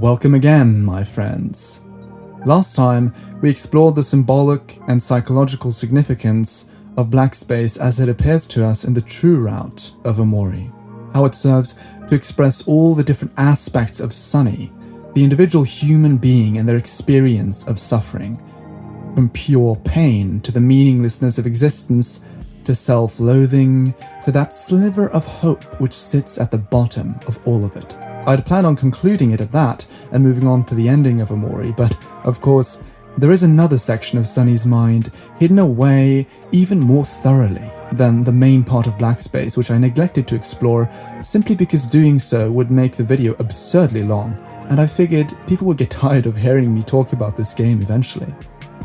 Welcome again, my friends. Last time, we explored the symbolic and psychological significance of black space as it appears to us in the true route of OMORI, how it serves to express all the different aspects of Sunny, the individual human being and their experience of suffering, from pure pain to the meaninglessness of existence, to self-loathing, to that sliver of hope which sits at the bottom of all of it. I'd planned on concluding it at that and moving on to the ending of OMORI, but of course, there is another section of Sunny's mind hidden away even more thoroughly than the main part of black space, which I neglected to explore simply because doing so would make the video absurdly long, and I figured people would get tired of hearing me talk about this game eventually.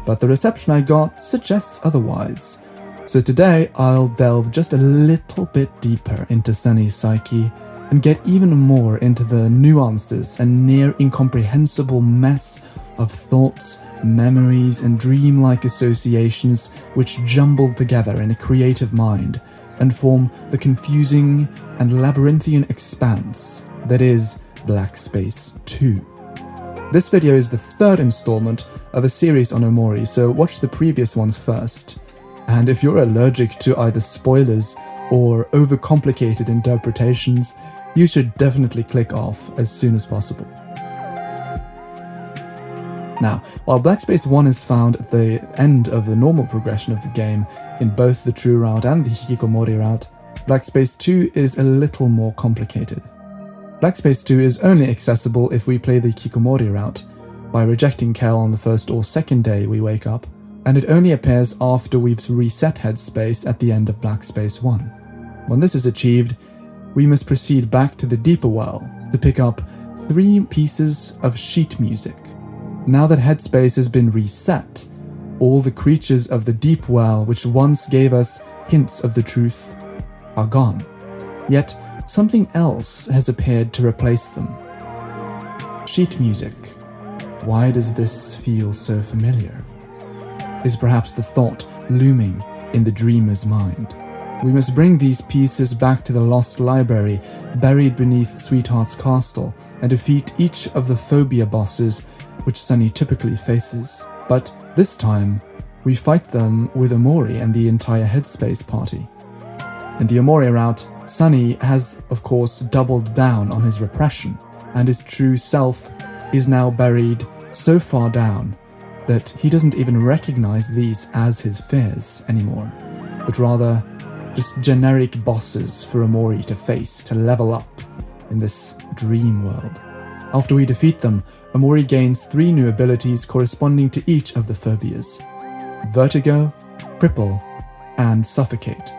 But the reception I got suggests otherwise. So today, I'll delve just a little bit deeper into Sunny's psyche and get even more into the nuances and near incomprehensible mess of thoughts, memories, and dreamlike associations which jumble together in a creative mind and form the confusing and labyrinthian expanse that is Black Space 2. This video is the third installment of a series on OMORI, so watch the previous ones first. And if you're allergic to either spoilers or overcomplicated interpretations, you should definitely click off as soon as possible. Now, while Black Space 1 is found at the end of the normal progression of the game in both the True Route and the Hikikomori route, Black Space 2 is a little more complicated. Black Space 2 is only accessible if we play the Hikikomori route, by rejecting Kel on the first or second day we wake up, and it only appears after we've reset headspace at the end of Black Space 1. When this is achieved, we must proceed back to the deeper well to pick up 3 pieces of sheet music. Now that headspace has been reset, all the creatures of the deep well which once gave us hints of the truth are gone. Yet something else has appeared to replace them. Sheet music. Why does this feel so familiar? Is perhaps the thought looming in the dreamer's mind. We must bring these pieces back to the lost library buried beneath Sweetheart's castle and defeat each of the phobia bosses which Sunny typically faces. But this time, we fight them with OMORI and the entire Headspace party. In the OMORI route, Sunny has, of course, doubled down on his repression, and his true self is now buried so far down that he doesn't even recognize these as his fears anymore, but rather just generic bosses for OMORI to face to level up in this dream world. After we defeat them, OMORI gains 3 new abilities corresponding to each of the phobias: Vertigo, Cripple, and Suffocate.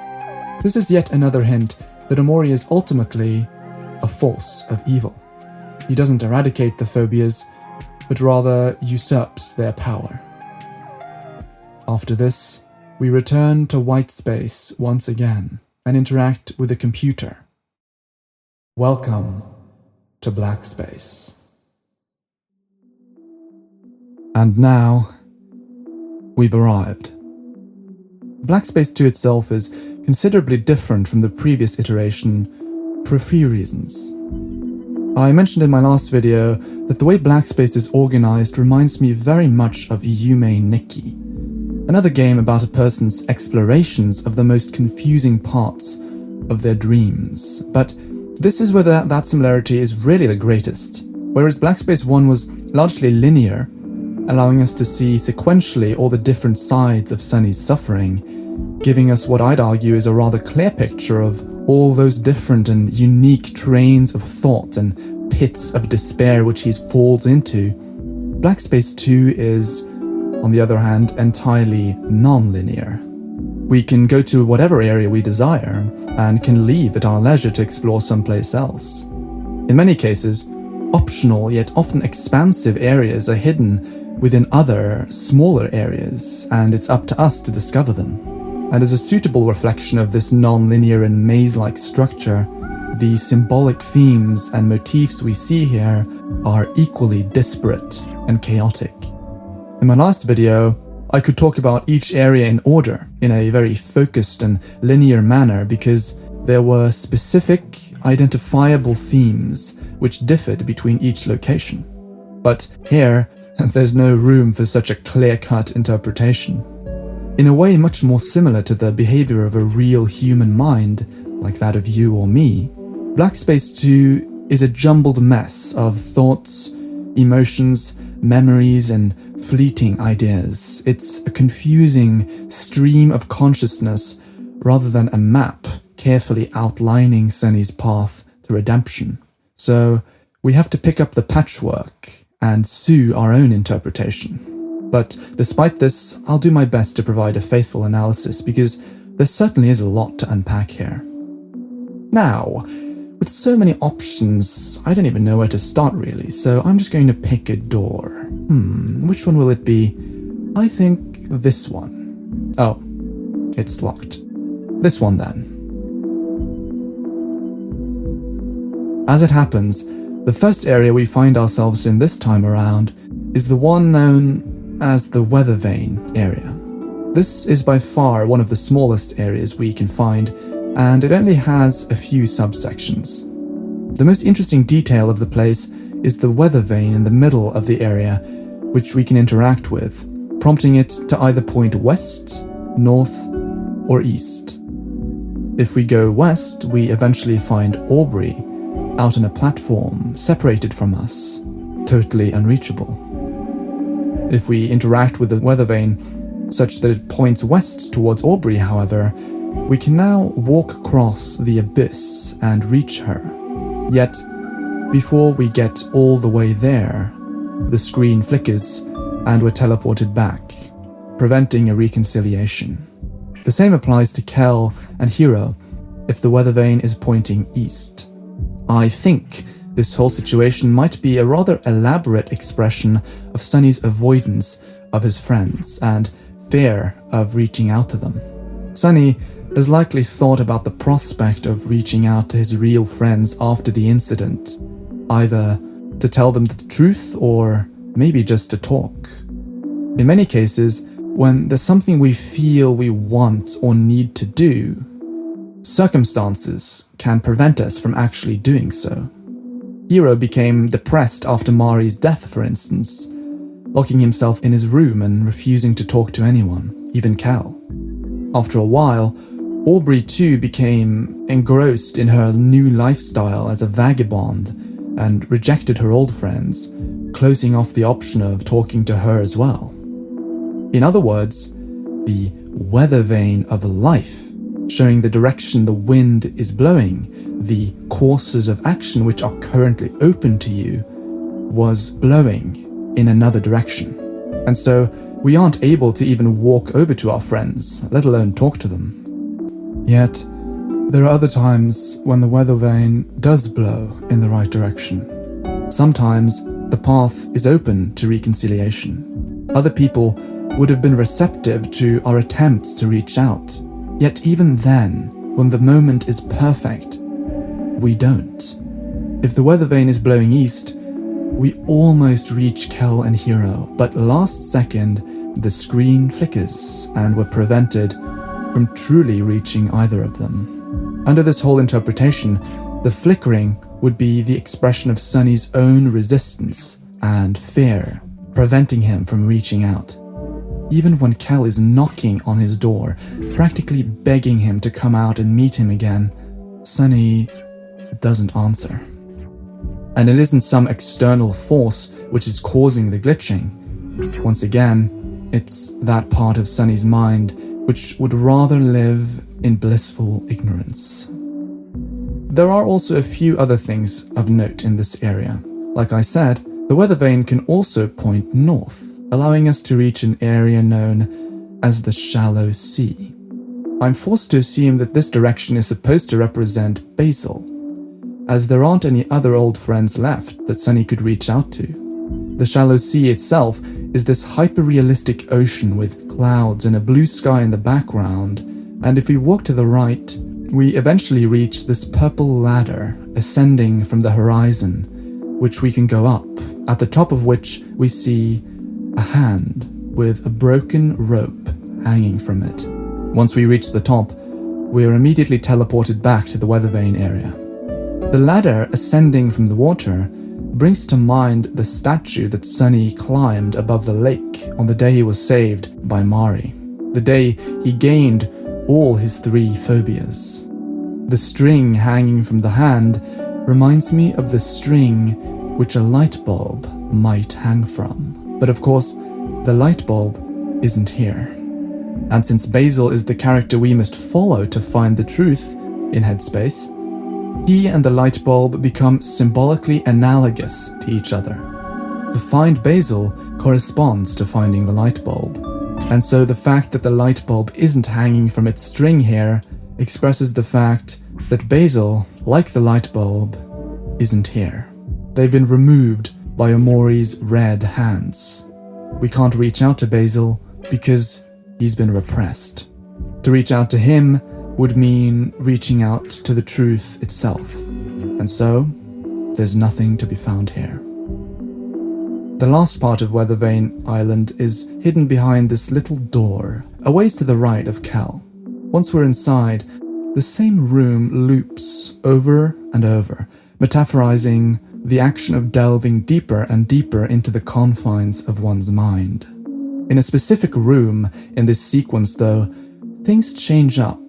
This is yet another hint that OMORI is ultimately a force of evil. He doesn't eradicate the phobias, but rather usurps their power. After this, we return to white space once again and interact with a computer. Welcome to black space. And now, we've arrived. Black Space 2 itself is considerably different from the previous iteration for a few reasons. I mentioned in my last video that the way Black Space is organized reminds me very much of Yume Nikki, another game about a person's explorations of the most confusing parts of their dreams. But this is where that similarity is really the greatest, whereas Black Space 1 was largely linear, allowing us to see sequentially all the different sides of Sunny's suffering, giving us what I'd argue is a rather clear picture of all those different and unique trains of thought and pits of despair which he falls into. Black Space 2 is, on the other hand, entirely non-linear. We can go to whatever area we desire and can leave at our leisure to explore someplace else. In many cases, optional yet often expansive areas are hidden within other, smaller areas, and it's up to us to discover them. And as a suitable reflection of this non-linear and maze-like structure, the symbolic themes and motifs we see here are equally disparate and chaotic. In my last video, I could talk about each area in order, in a very focused and linear manner, because there were specific, identifiable themes which differed between each location. But here, there's no room for such a clear-cut interpretation. In a way much more similar to the behavior of a real human mind, like that of you or me, Black Space 2 is a jumbled mess of thoughts, emotions, memories, and fleeting ideas. It's a confusing stream of consciousness rather than a map carefully outlining Sunny's path to redemption. So we have to pick up the patchwork and sue our own interpretation. But despite this, I'll do my best to provide a faithful analysis because there certainly is a lot to unpack here. Now, with so many options, I don't even know where to start really, so I'm just going to pick a door. Which one will it be? I think this one. Oh, it's locked. This one then. As it happens, the first area we find ourselves in this time around is the one known as the Weathervane area. This is by far one of the smallest areas we can find, and it only has a few subsections. The most interesting detail of the place is the Weathervane in the middle of the area, which we can interact with, prompting it to either point west, north, or east. If we go west, we eventually find Aubrey out on a platform separated from us, totally unreachable. If we interact with the Weathervane such that it points west towards Aubrey, however, we can now walk across the abyss and reach her. Yet, before we get all the way there, the screen flickers and we're teleported back, preventing a reconciliation. The same applies to Kel and Hero if the Weathervane is pointing east. I think this whole situation might be a rather elaborate expression of Sunny's avoidance of his friends and fear of reaching out to them. Sunny has likely thought about the prospect of reaching out to his real friends after the incident, either to tell them the truth or maybe just to talk. In many cases, when there's something we feel we want or need to do, circumstances can prevent us from actually doing so. Hero became depressed after Mari's death, for instance, locking himself in his room and refusing to talk to anyone, even Kel. After a while, Aubrey too became engrossed in her new lifestyle as a vagabond and rejected her old friends, closing off the option of talking to her as well. In other words, the Weathervane of life, showing the direction the wind is blowing, the courses of action which are currently open to you, was blowing in another direction. And so we aren't able to even walk over to our friends, let alone talk to them. Yet, there are other times when the Weathervane does blow in the right direction. Sometimes the path is open to reconciliation. Other people would have been receptive to our attempts to reach out. Yet even then, when the moment is perfect, we don't. If the Weathervane is blowing east, we almost reach Kel and Hero, but last second, the screen flickers and we're prevented from truly reaching either of them. Under this whole interpretation, the flickering would be the expression of Sunny's own resistance and fear, preventing him from reaching out. Even when Kel is knocking on his door, practically begging him to come out and meet him again, Sunny doesn't answer. And it isn't some external force which is causing the glitching. Once again, it's that part of Sunny's mind which would rather live in blissful ignorance. There are also a few other things of note in this area. Like I said, the Weathervane can also point north, allowing us to reach an area known as the Shallow Sea. I'm forced to assume that this direction is supposed to represent Basil, as there aren't any other old friends left that Sunny could reach out to. The Shallow Sea itself is this hyper-realistic ocean with clouds and a blue sky in the background, and if we walk to the right, we eventually reach this purple ladder ascending from the horizon, which we can go up, at the top of which we see a hand with a broken rope hanging from it. Once we reach the top, we are immediately teleported back to the Weathervane area. The ladder ascending from the water brings to mind the statue that Sunny climbed above the lake on the day he was saved by Mari, the day he gained all his 3 phobias. The string hanging from the hand reminds me of the string which a light bulb might hang from. But of course, the light bulb isn't here. And since Basil is the character we must follow to find the truth in Headspace, he and the light bulb become symbolically analogous to each other. To find Basil corresponds to finding the light bulb, and so the fact that the light bulb isn't hanging from its string here expresses the fact that Basil, like the light bulb, isn't here. They've been removed by OMORI's red hands. We can't reach out to Basil because he's been repressed. To reach out to him would mean reaching out to the truth itself, and so there's nothing to be found here. The last part of Weathervane Island is hidden behind this little door, a ways to the right of Kel. Once we're inside, the same room loops over and over, metaphorizing the action of delving deeper and deeper into the confines of one's mind. In a specific room in this sequence, though, things change up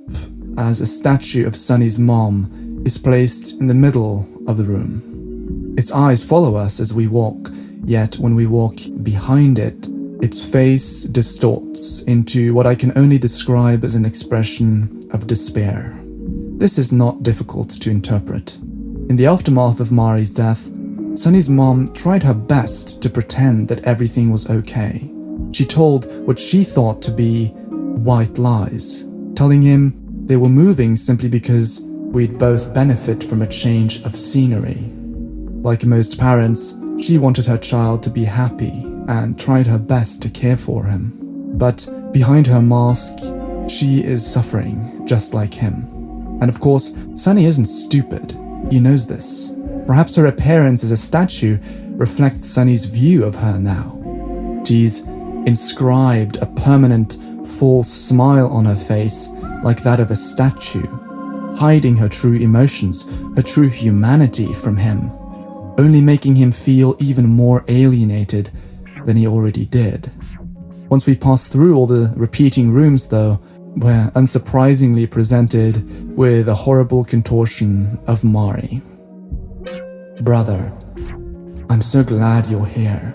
as a statue of Sunny's mom is placed in the middle of the room. Its eyes follow us as we walk, yet when we walk behind it, its face distorts into what I can only describe as an expression of despair. This is not difficult to interpret. In the aftermath of Mari's death, Sunny's mom tried her best to pretend that everything was okay. She told what she thought to be white lies, telling him they were moving simply because we'd both benefit from a change of scenery. Like most parents, she wanted her child to be happy and tried her best to care for him. But behind her mask, she is suffering just like him. And of course, Sunny isn't stupid. He knows this. Perhaps her appearance as a statue reflects Sunny's view of her now. She's inscribed a permanent false smile on her face like that of a statue, hiding her true emotions, her true humanity from him, only making him feel even more alienated than he already did. Once we pass through all the repeating rooms, though, we're unsurprisingly presented with a horrible contortion of Mari. Brother, I'm so glad you're here.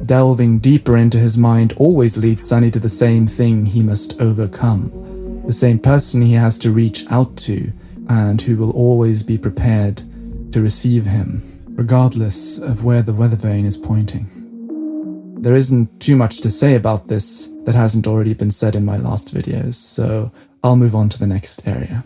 Delving deeper into his mind always leads Sunny to the same thing he must overcome, the same person he has to reach out to, and who will always be prepared to receive him, regardless of where the Weathervane is pointing. There isn't too much to say about this that hasn't already been said in my last videos, so I'll move on to the next area.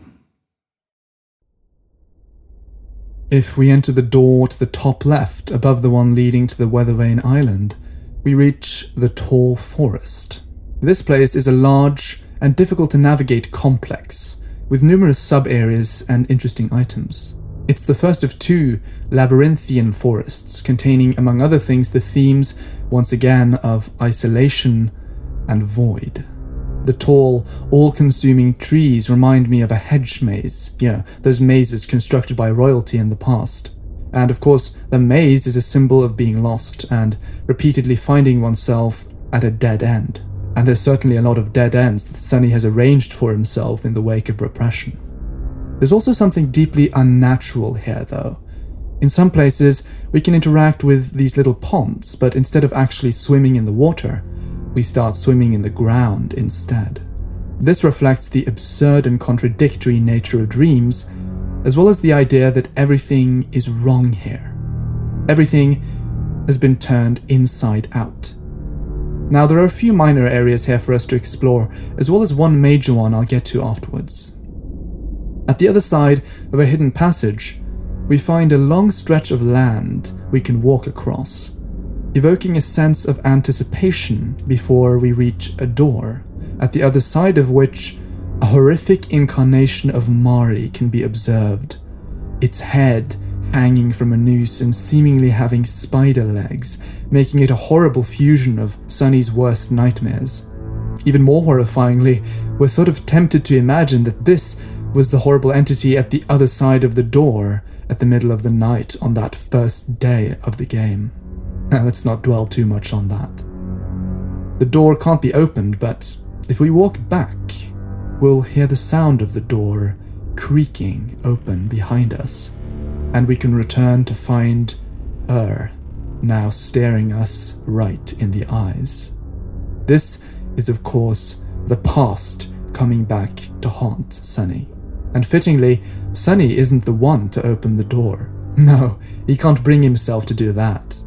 If we enter the door to the top left, above the one leading to the Weathervane Island, we reach the Tall Forest. This place is a large and difficult to navigate complex, with numerous sub-areas and interesting items. It's the first of 2 labyrinthian forests, containing, among other things, the themes, once again, of isolation and void. The tall, all-consuming trees remind me of a hedge maze, those mazes constructed by royalty in the past. And of course, the maze is a symbol of being lost and repeatedly finding oneself at a dead end. And there's certainly a lot of dead ends that Sunny has arranged for himself in the wake of repression. There's also something deeply unnatural here, though. In some places, we can interact with these little ponds, but instead of actually swimming in the water, we start swimming in the ground instead. This reflects the absurd and contradictory nature of dreams, as well as the idea that everything is wrong here. Everything has been turned inside out. Now, there are a few minor areas here for us to explore, as well as one major one I'll get to afterwards. At the other side of a hidden passage, we find a long stretch of land we can walk across, evoking a sense of anticipation before we reach a door, at the other side of which a horrific incarnation of Mari can be observed, its head hanging from a noose and seemingly having spider legs, making it a horrible fusion of Sunny's worst nightmares. Even more horrifyingly, we're sort of tempted to imagine that this was the horrible entity at the other side of the door at the middle of the night on that first day of the game. Now, let's not dwell too much on that. The door can't be opened, but if we walk back, we'll hear the sound of the door creaking open behind us, and we can return to find her now staring us right in the eyes. This is, of course, the past coming back to haunt Sunny. And fittingly, Sunny isn't the one to open the door. No, he can't bring himself to do that.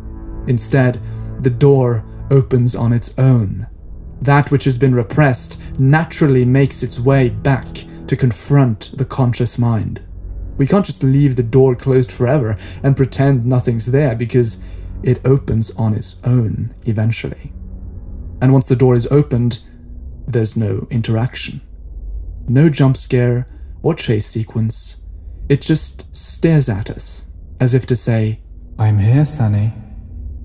Instead, the door opens on its own. That which has been repressed naturally makes its way back to confront the conscious mind. We can't just leave the door closed forever and pretend nothing's there, because it opens on its own eventually. And once the door is opened, there's no interaction. No jump scare or chase sequence. It just stares at us, as if to say, "I'm here, Sunny.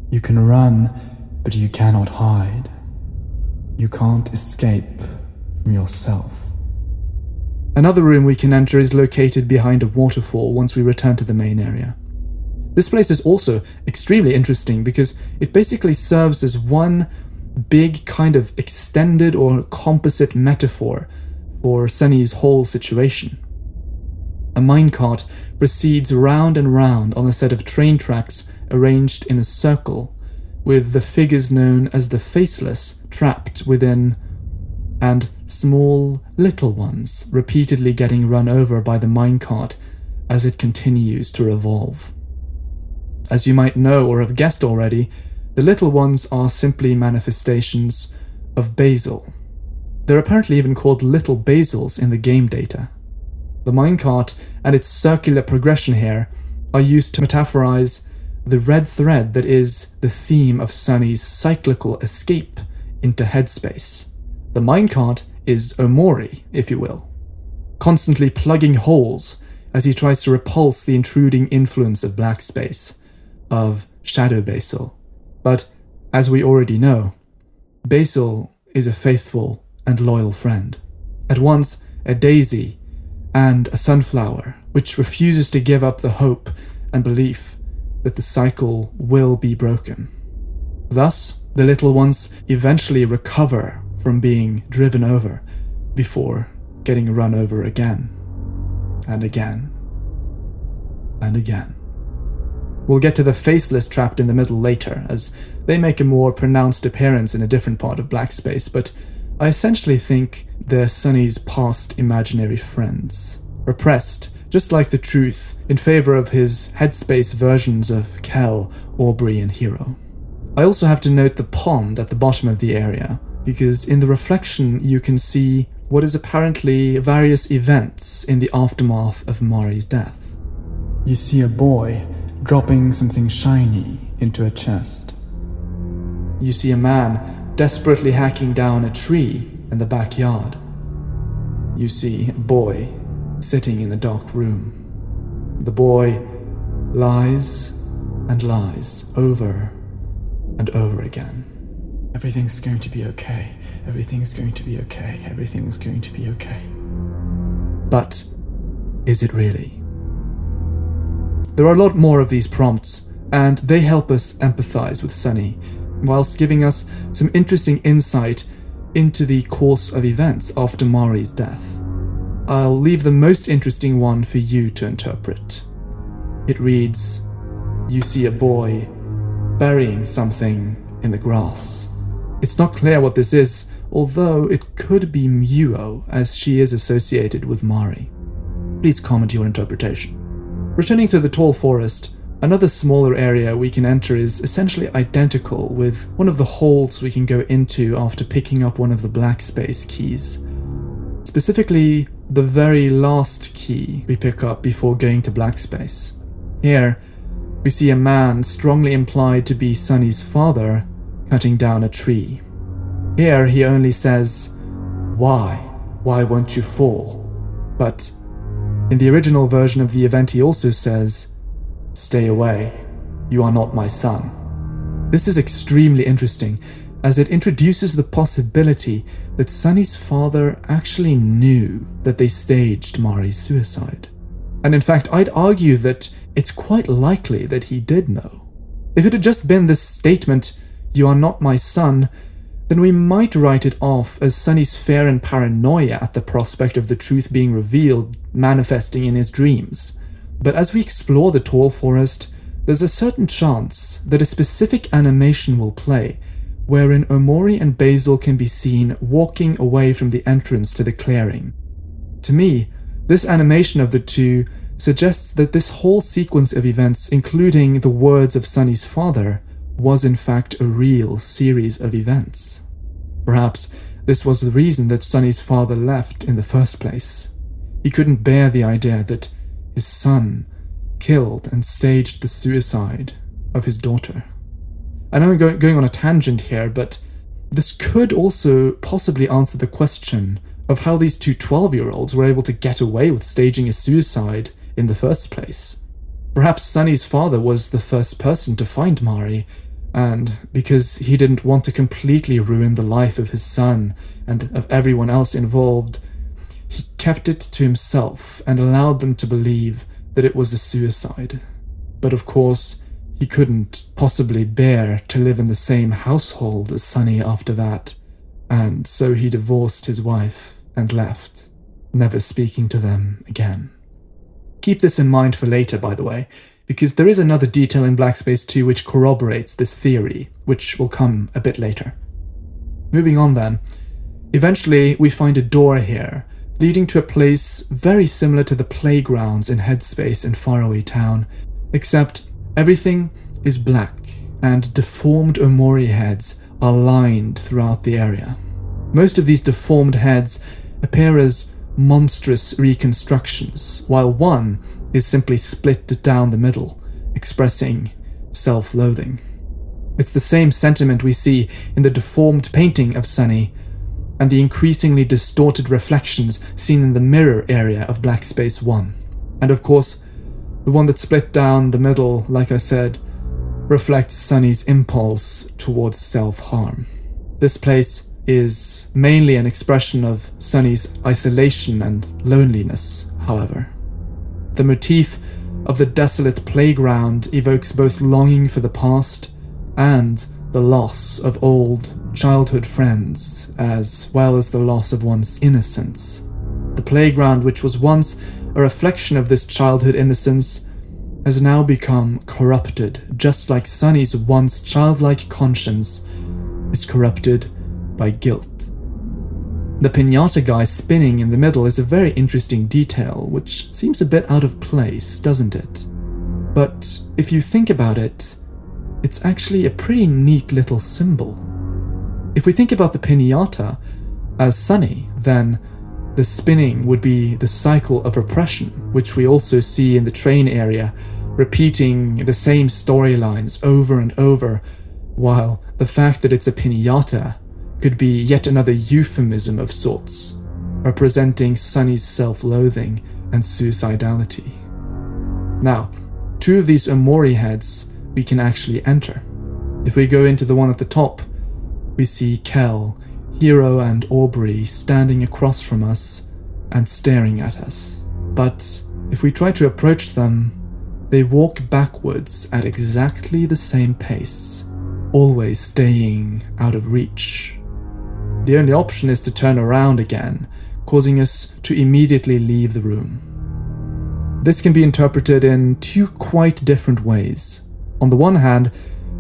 You can run, but you cannot hide. You can't escape from yourself." Another room we can enter is located behind a waterfall once we return to the main area. This place is also extremely interesting because it basically serves as one big kind of extended or composite metaphor for Sunny's whole situation. A minecart proceeds round and round on a set of train tracks arranged in a circle, with the figures known as the Faceless trapped within, and small little ones repeatedly getting run over by the minecart as it continues to revolve. As you might know or have guessed already, the little ones are simply manifestations of basil. They're apparently even called little basils in the game data. The minecart and its circular progression here are used to metaphorize the red thread that is the theme of Sunny's cyclical escape into headspace. The minecart is OMORI, if you will, constantly plugging holes as he tries to repulse the intruding influence of black space, of shadow basil. But, as we already know, basil is a faithful and loyal friend, at once a daisy and a sunflower, which refuses to give up the hope and belief that the cycle will be broken. Thus, the little ones eventually recover from being driven over before getting run over again, and again, and again. We'll get to the Faceless trapped in the middle later, as they make a more pronounced appearance in a different part of black space, but I essentially think they're Sunny's past imaginary friends, repressed, just like the truth, in favor of his headspace versions of Kel, Aubrey, and Hero. I also have to note the pond at the bottom of the area, because in the reflection you can see what is apparently various events in the aftermath of Mari's death. You see a boy dropping something shiny into a chest. You see a man desperately hacking down a tree in the backyard. You see a boy sitting in the dark room. The boy lies and lies over and over again. Everything's going to be okay. Everything's going to be okay. Everything's going to be okay. But is it really? There are a lot more of these prompts, and they help us empathize with Sunny, whilst giving us some interesting insight into the course of events after Mari's death. I'll leave the most interesting one for you to interpret. It reads, "You see a boy burying something in the grass." It's not clear what this is, although it could be Muo, as she is associated with Mari. Please comment your interpretation. Returning to the tall forest, another smaller area we can enter is essentially identical with one of the holes we can go into after picking up one of the black space keys. Specifically, the very last key we pick up before going to black space. Here, we see a man strongly implied to be Sunny's father cutting down a tree. Here he only says, "Why? Why won't you fall?" But in the original version of the event he also says, "Stay away, you are not my son." This is extremely interesting, as it introduces the possibility that Sunny's father actually knew that they staged Mari's suicide. And in fact, I'd argue that it's quite likely that he did know. If it had just been this statement, "You are not my son," then we might write it off as Sunny's fear and paranoia at the prospect of the truth being revealed, manifesting in his dreams. But as we explore the tall forest, there's a certain chance that a specific animation will play, wherein Omori and Basil can be seen walking away from the entrance to the clearing. To me, this animation of the two suggests that this whole sequence of events, including the words of Sunny's father, was in fact a real series of events. Perhaps this was the reason that Sunny's father left in the first place. He couldn't bear the idea that his son killed and staged the suicide of his daughter. I know I'm going on a tangent here, but this could also possibly answer the question of how these two 12-year-olds were able to get away with staging a suicide in the first place. Perhaps Sunny's father was the first person to find Mari, and because he didn't want to completely ruin the life of his son and of everyone else involved, he kept it to himself and allowed them to believe that it was a suicide. But of course, he couldn't possibly bear to live in the same household as Sunny after that, and so he divorced his wife and left, never speaking to them again. Keep this in mind for later, by the way, because there is another detail in Black Space 2 which corroborates this theory, which will come a bit later. Moving on then, eventually we find a door here, leading to a place very similar to the playgrounds in Headspace and Faraway Town, except everything is black and deformed Omori heads are lined throughout the area. Most of these deformed heads appear as monstrous reconstructions, while one is simply split down the middle, expressing self-loathing. It's the same sentiment we see in the deformed painting of Sunny and the increasingly distorted reflections seen in the mirror area of Black Space 1. And of course, the one that's split down the middle, like I said, reflects Sunny's impulse towards self-harm. This place is mainly an expression of Sunny's isolation and loneliness, however. The motif of the desolate playground evokes both longing for the past and the loss of old childhood friends, as well as the loss of one's innocence. The playground, which was once a reflection of this childhood innocence, has now become corrupted, just like Sunny's once childlike conscience is corrupted by guilt. The piñata guy spinning in the middle is a very interesting detail, which seems a bit out of place, doesn't it? But if you think about it, it's actually a pretty neat little symbol. If we think about the piñata as Sunny, then the spinning would be the cycle of repression, which we also see in the train area, repeating the same storylines over and over, while the fact that it's a piñata could be yet another euphemism of sorts, representing Sunny's self-loathing and suicidality. Now, two of these Omori heads we can actually enter. If we go into the one at the top, we see Kel, Hero, and Aubrey standing across from us and staring at us. But if we try to approach them, they walk backwards at exactly the same pace, always staying out of reach. The only option is to turn around again, causing us to immediately leave the room. This can be interpreted in two quite different ways. On the one hand,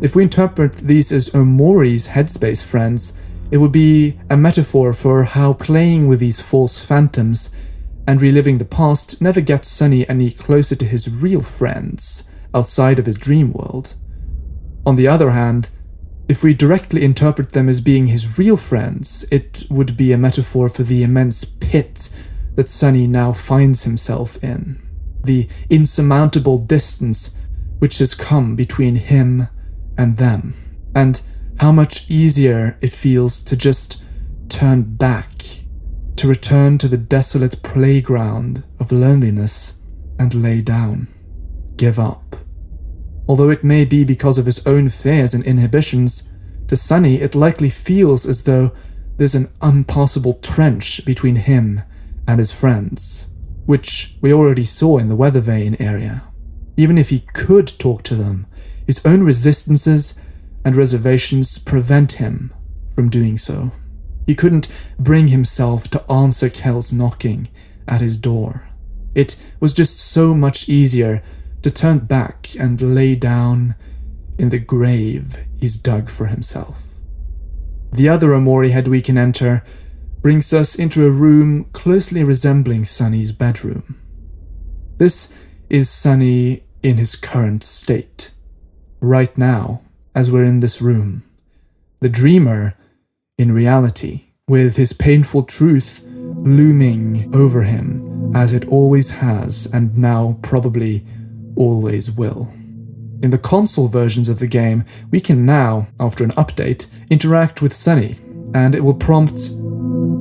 if we interpret these as Omori's headspace friends, it would be a metaphor for how playing with these false phantoms and reliving the past never gets Sunny any closer to his real friends outside of his dream world. On the other hand, if we directly interpret them as being his real friends, it would be a metaphor for the immense pit that Sunny now finds himself in, the insurmountable distance which has come between him and them, and how much easier it feels to just turn back, to return to the desolate playground of loneliness and lay down, give up. Although it may be because of his own fears and inhibitions, To Sunny, it likely feels as though there's an unpassable trench between him and his friends, which we already saw in the Weathervane area. Even if he could talk to them, his own resistances and reservations prevent him from doing so. He couldn't bring himself to answer Kel's knocking at his door. It was just so much easier to turn back and lay down in the grave he's dug for himself. The other Omori head we can enter brings us into a room closely resembling Sunny's bedroom. This is Sunny in his current state. Right now, as we're in this room, the dreamer in reality, with his painful truth looming over him as it always has and now probably always will. In the console versions of the game, we can now, after an update, interact with Sunny, and it will prompt,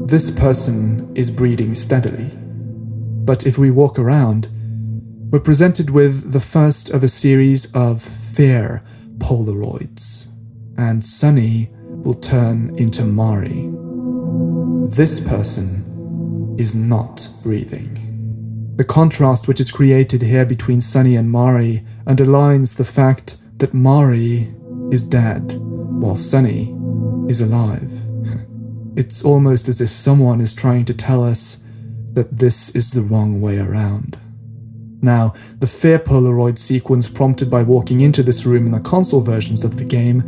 "This person is breathing steadily." But if we walk around, we're presented with the first of a series of fear Polaroids, and Sunny will turn into Mari. This person is not breathing. The contrast which is created here between Sunny and Mari underlines the fact that Mari is dead, while Sunny is alive. It's almost as if someone is trying to tell us that this is the wrong way around. Now, the fear Polaroid sequence prompted by walking into this room in the console versions of the game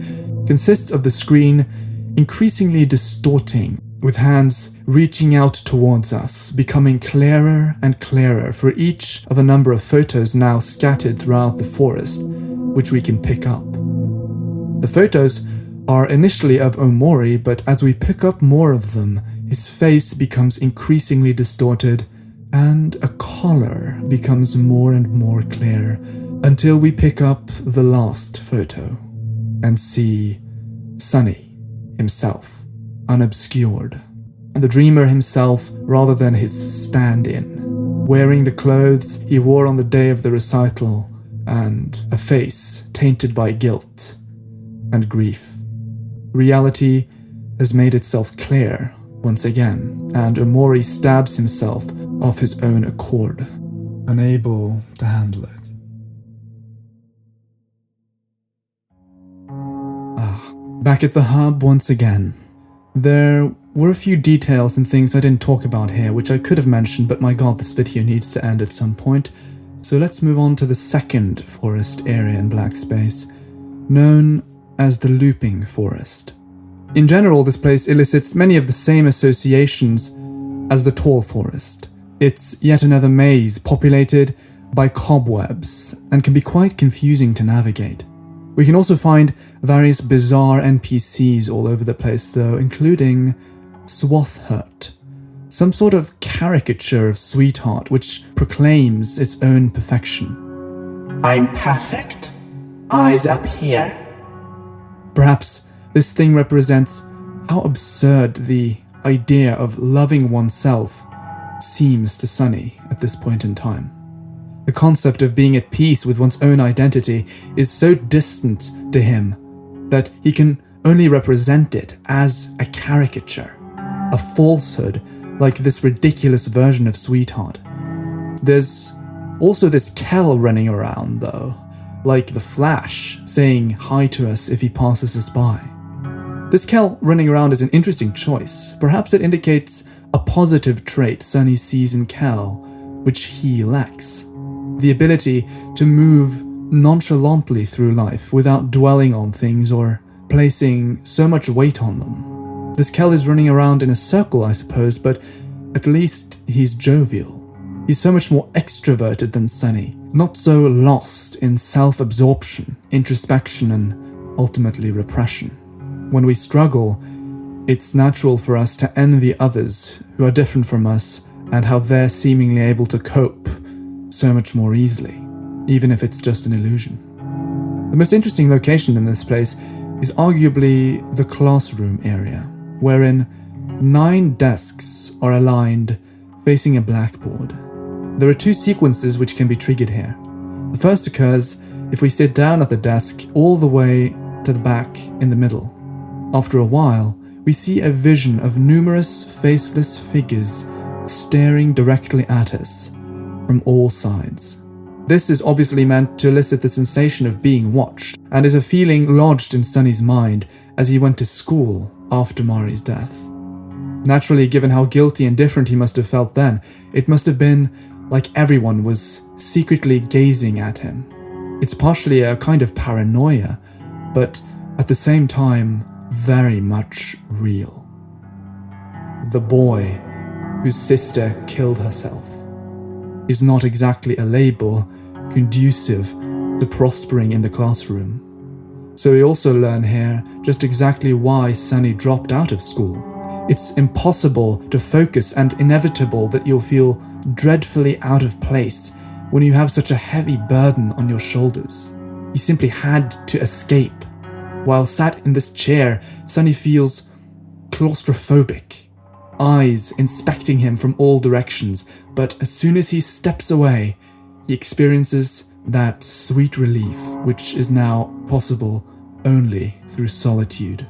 consists of the screen increasingly distorting, with hands reaching out towards us, becoming clearer and clearer for each of a number of photos now scattered throughout the forest, which we can pick up. The photos are initially of Omori, but as we pick up more of them, his face becomes increasingly distorted, and a collar becomes more and more clear, until we pick up the last photo and see Sunny himself, unobscured. The dreamer himself rather than his stand-in, wearing the clothes he wore on the day of the recital, and a face tainted by guilt and grief. Reality has made itself clear once again, and Omori stabs himself of his own accord, unable to handle it. Back at the hub once again. There were a few details and things I didn't talk about here, which I could have mentioned, but my god, this video needs to end at some point. So let's move on to the second forest area in Black Space, known as the Looping Forest. In general, this place elicits many of the same associations as the Tall Forest. It's yet another maze populated by cobwebs and can be quite confusing to navigate. We can also find various bizarre NPCs all over the place though, including Swathhurt, some sort of caricature of Sweetheart which proclaims its own perfection. I'm perfect. Eyes up here. Perhaps this thing represents how absurd the idea of loving oneself seems to Sunny at this point in time. The concept of being at peace with one's own identity is so distant to him that he can only represent it as a caricature, a falsehood like this ridiculous version of Sweetheart. There's also this Kel running around though, like the Flash saying hi to us if he passes us by. This Kel running around is an interesting choice. Perhaps it indicates a positive trait Sunny sees in Kel, which he lacks. The ability to move nonchalantly through life without dwelling on things or placing so much weight on them. This Kel is running around in a circle, I suppose, but at least he's jovial. He's so much more extroverted than Sunny, not so lost in self-absorption, introspection, and ultimately repression. When we struggle, it's natural for us to envy others who are different from us and how they're seemingly able to cope so much more easily, even if it's just an illusion. The most interesting location in this place is arguably the classroom area, wherein 9 desks are aligned facing a blackboard. There are 2 sequences which can be triggered here. The first occurs if we sit down at the desk all the way to the back in the middle. After a while, we see a vision of numerous faceless figures staring directly at us from all sides. This is obviously meant to elicit the sensation of being watched, and is a feeling lodged in Sunny's mind as he went to school after Mari's death. Naturally, given how guilty and different he must have felt then, it must have been like everyone was secretly gazing at him. It's partially a kind of paranoia, but at the same time, very much real. The boy whose sister killed herself is not exactly a label conducive to prospering in the classroom. So we also learn here just exactly why Sunny dropped out of school. It's impossible to focus and inevitable that you'll feel dreadfully out of place when you have such a heavy burden on your shoulders. He simply had to escape. While sat in this chair, Sunny feels claustrophobic, eyes inspecting him from all directions, but as soon as he steps away, he experiences that sweet relief which is now possible only through solitude.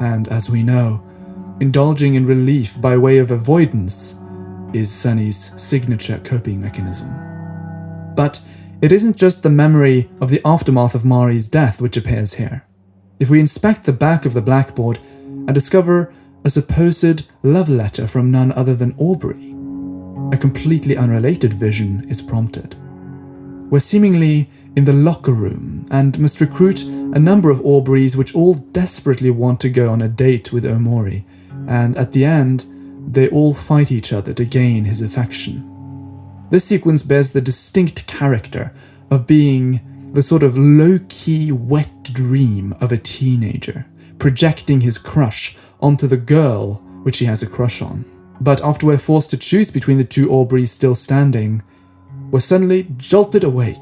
And as we know, indulging in relief by way of avoidance is Sunny's signature coping mechanism. But it isn't just the memory of the aftermath of Mari's death which appears here. If we inspect the back of the blackboard and discover a supposed love letter from none other than Aubrey, a completely unrelated vision is prompted. We're seemingly in the locker room and must recruit a number of Aubreys which all desperately want to go on a date with Omori, and at the end, they all fight each other to gain his affection. This sequence bears the distinct character of being the sort of low-key wet dream of a teenager, projecting his crush onto the girl which he has a crush on. But after we're forced to choose between the two Aubreys still standing, we're suddenly jolted awake.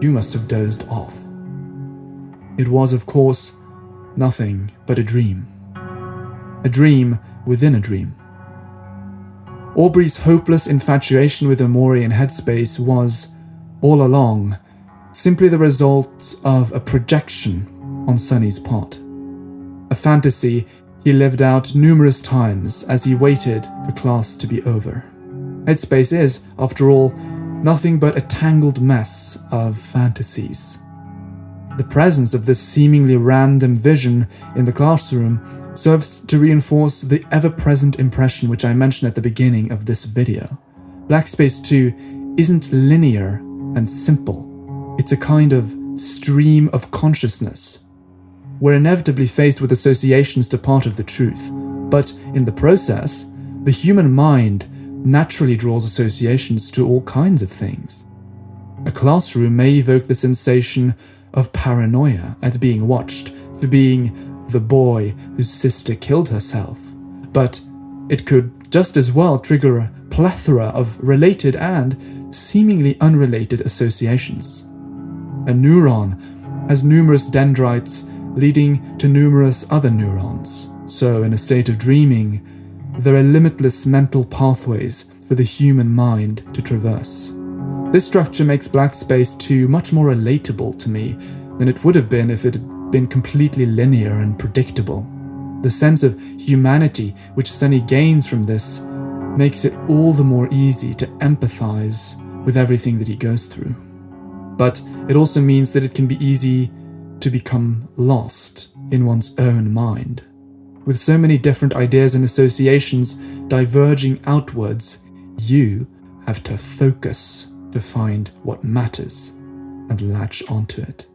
You must have dozed off. It was, of course, nothing but a dream. A dream within a dream. Aubrey's hopeless infatuation with Omori in Headspace was, all along, simply the result of a projection on Sunny's part. A fantasy he lived out numerous times as he waited for class to be over. Headspace is, after all, nothing but a tangled mess of fantasies. The presence of this seemingly random vision in the classroom serves to reinforce the ever-present impression which I mentioned at the beginning of this video. Black Space 2 isn't linear and simple. It's a kind of stream of consciousness. We're inevitably faced with associations to part of the truth, but in the process, the human mind naturally draws associations to all kinds of things. A classroom may evoke the sensation of paranoia at being watched for being the boy whose sister killed herself, but it could just as well trigger a plethora of related and seemingly unrelated associations. A neuron has numerous dendrites leading to numerous other neurons, so in a state of dreaming, there are limitless mental pathways for the human mind to traverse. This structure makes Black Space 2 much more relatable to me than it would have been if it had been completely linear and predictable. The sense of humanity which Sunny gains from this makes it all the more easy to empathize with everything that he goes through. But it also means that it can be easy to become lost in one's own mind. With so many different ideas and associations diverging outwards, you have to focus to find what matters and latch onto it.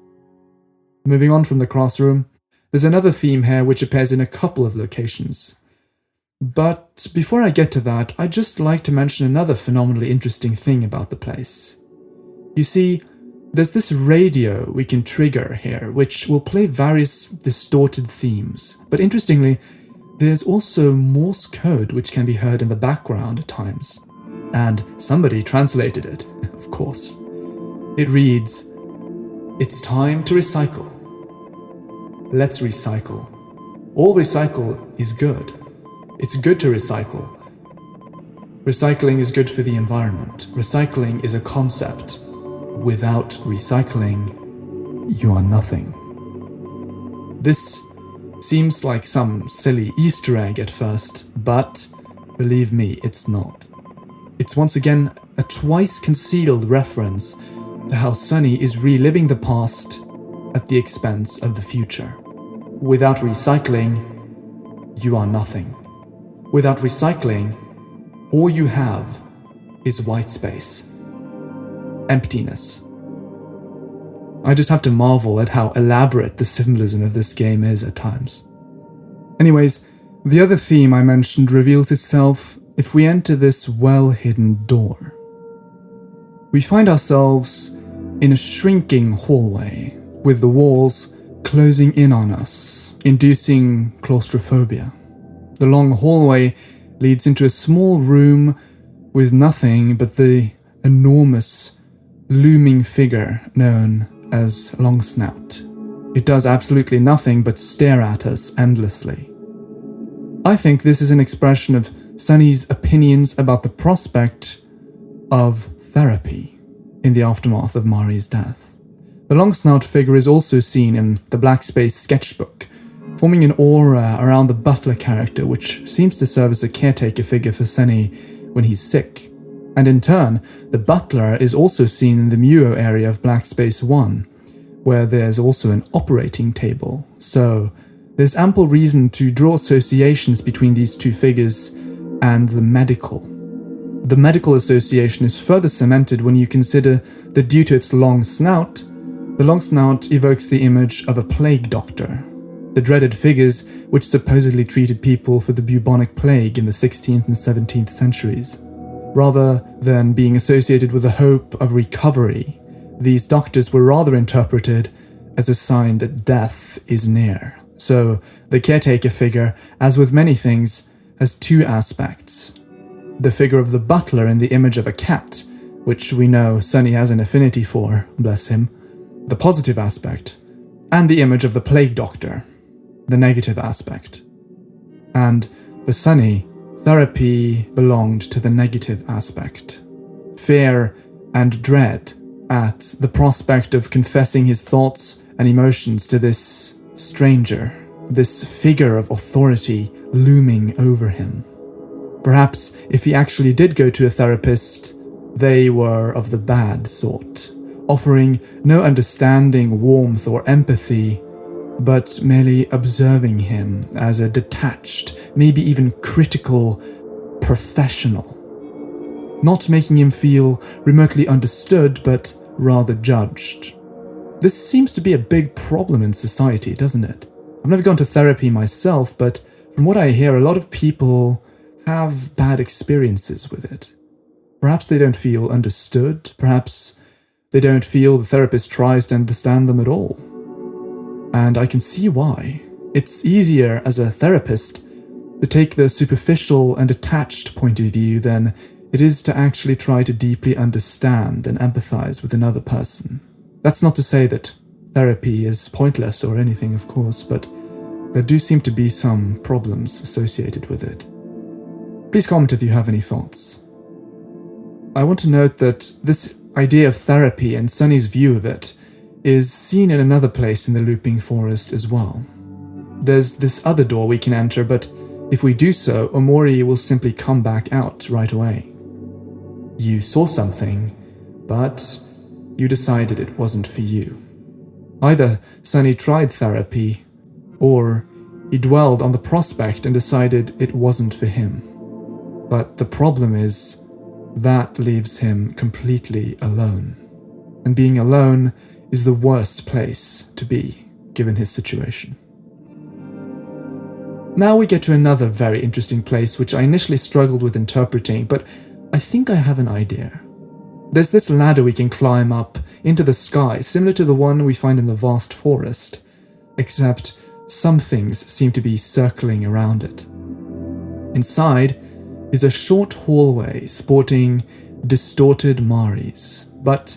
Moving on from the classroom, there's another theme here which appears in a couple of locations. But before I get to that, I'd just like to mention another phenomenally interesting thing about the place. You see, there's this radio we can trigger here, which will play various distorted themes. But interestingly, there's also Morse code which can be heard in the background at times. And somebody translated it, of course. It reads, "It's time to recycle. Let's recycle. All recycle is good. It's good to recycle. Recycling is good for the environment. Recycling is a concept. Without recycling, you are nothing." This Seems like some silly Easter egg at first, but believe me, it's not. It's once again a twice concealed reference to how Sunny is reliving the past at the expense of the future. Without recycling, you are nothing. Without recycling, all you have is white space. Emptiness. I just have to marvel at how elaborate the symbolism of this game is at times. Anyways, the other theme I mentioned reveals itself if we enter this well-hidden door. We find ourselves in a shrinking hallway, with the walls closing in on us, inducing claustrophobia. The long hallway leads into a small room with nothing but the enormous, looming figure known as Longsnout. It does absolutely nothing but stare at us endlessly. I think this is an expression of Sunny's opinions about the prospect of therapy in the aftermath of Mari's death. The Longsnout figure is also seen in the Black Space sketchbook, forming an aura around the butler character, which seems to serve as a caretaker figure for Sunny when he's sick. And in turn, the butler is also seen in the Muo area of Black Space 1, where there's also an operating table. So there's ample reason to draw associations between these two figures and the medical. The medical association is further cemented when you consider that due to its long snout, the long snout evokes the image of a plague doctor, the dreaded figures which supposedly treated people for the bubonic plague in the 16th and 17th centuries. Rather than being associated with the hope of recovery, these doctors were rather interpreted as a sign that death is near. So, the caretaker figure, as with many things, has two aspects. The figure of the butler in the image of a cat, which we know Sunny has an affinity for, bless him, the positive aspect, and the image of the plague doctor, the negative aspect. And for Sunny, therapy belonged to the negative aspect. Fear and dread at the prospect of confessing his thoughts and emotions to this stranger, this figure of authority looming over him. Perhaps if he actually did go to a therapist, they were of the bad sort, offering no understanding, warmth, or empathy, but merely observing him as a detached, maybe even critical professional. Not making him feel remotely understood, but rather judged. This seems to be a big problem in society, doesn't it? I've never gone to therapy myself, but from what I hear, a lot of people have bad experiences with it. Perhaps they don't feel understood, perhaps they don't feel the therapist tries to understand them at all. And I can see why. It's easier as a therapist to take the superficial and attached point of view than it is to actually try to deeply understand and empathize with another person. That's not to say that therapy is pointless or anything, of course, but there do seem to be some problems associated with it. Please comment if you have any thoughts. I want to note that this idea of therapy and Sunny's view of it is seen in another place in the Looping Forest as well. There's this other door we can enter, but if we do so, OMORI will simply come back out right away. You saw something, but you decided it wasn't for you. Either Sunny tried therapy, or he dwelled on the prospect and decided it wasn't for him. But the problem is, that leaves him completely alone. And being alone is the worst place to be, given his situation. Now we get to another very interesting place, which I initially struggled with interpreting, but I think I have an idea. There's this ladder we can climb up into the sky, similar to the one we find in the vast forest, except some things seem to be circling around it. Inside is a short hallway sporting distorted Maris, but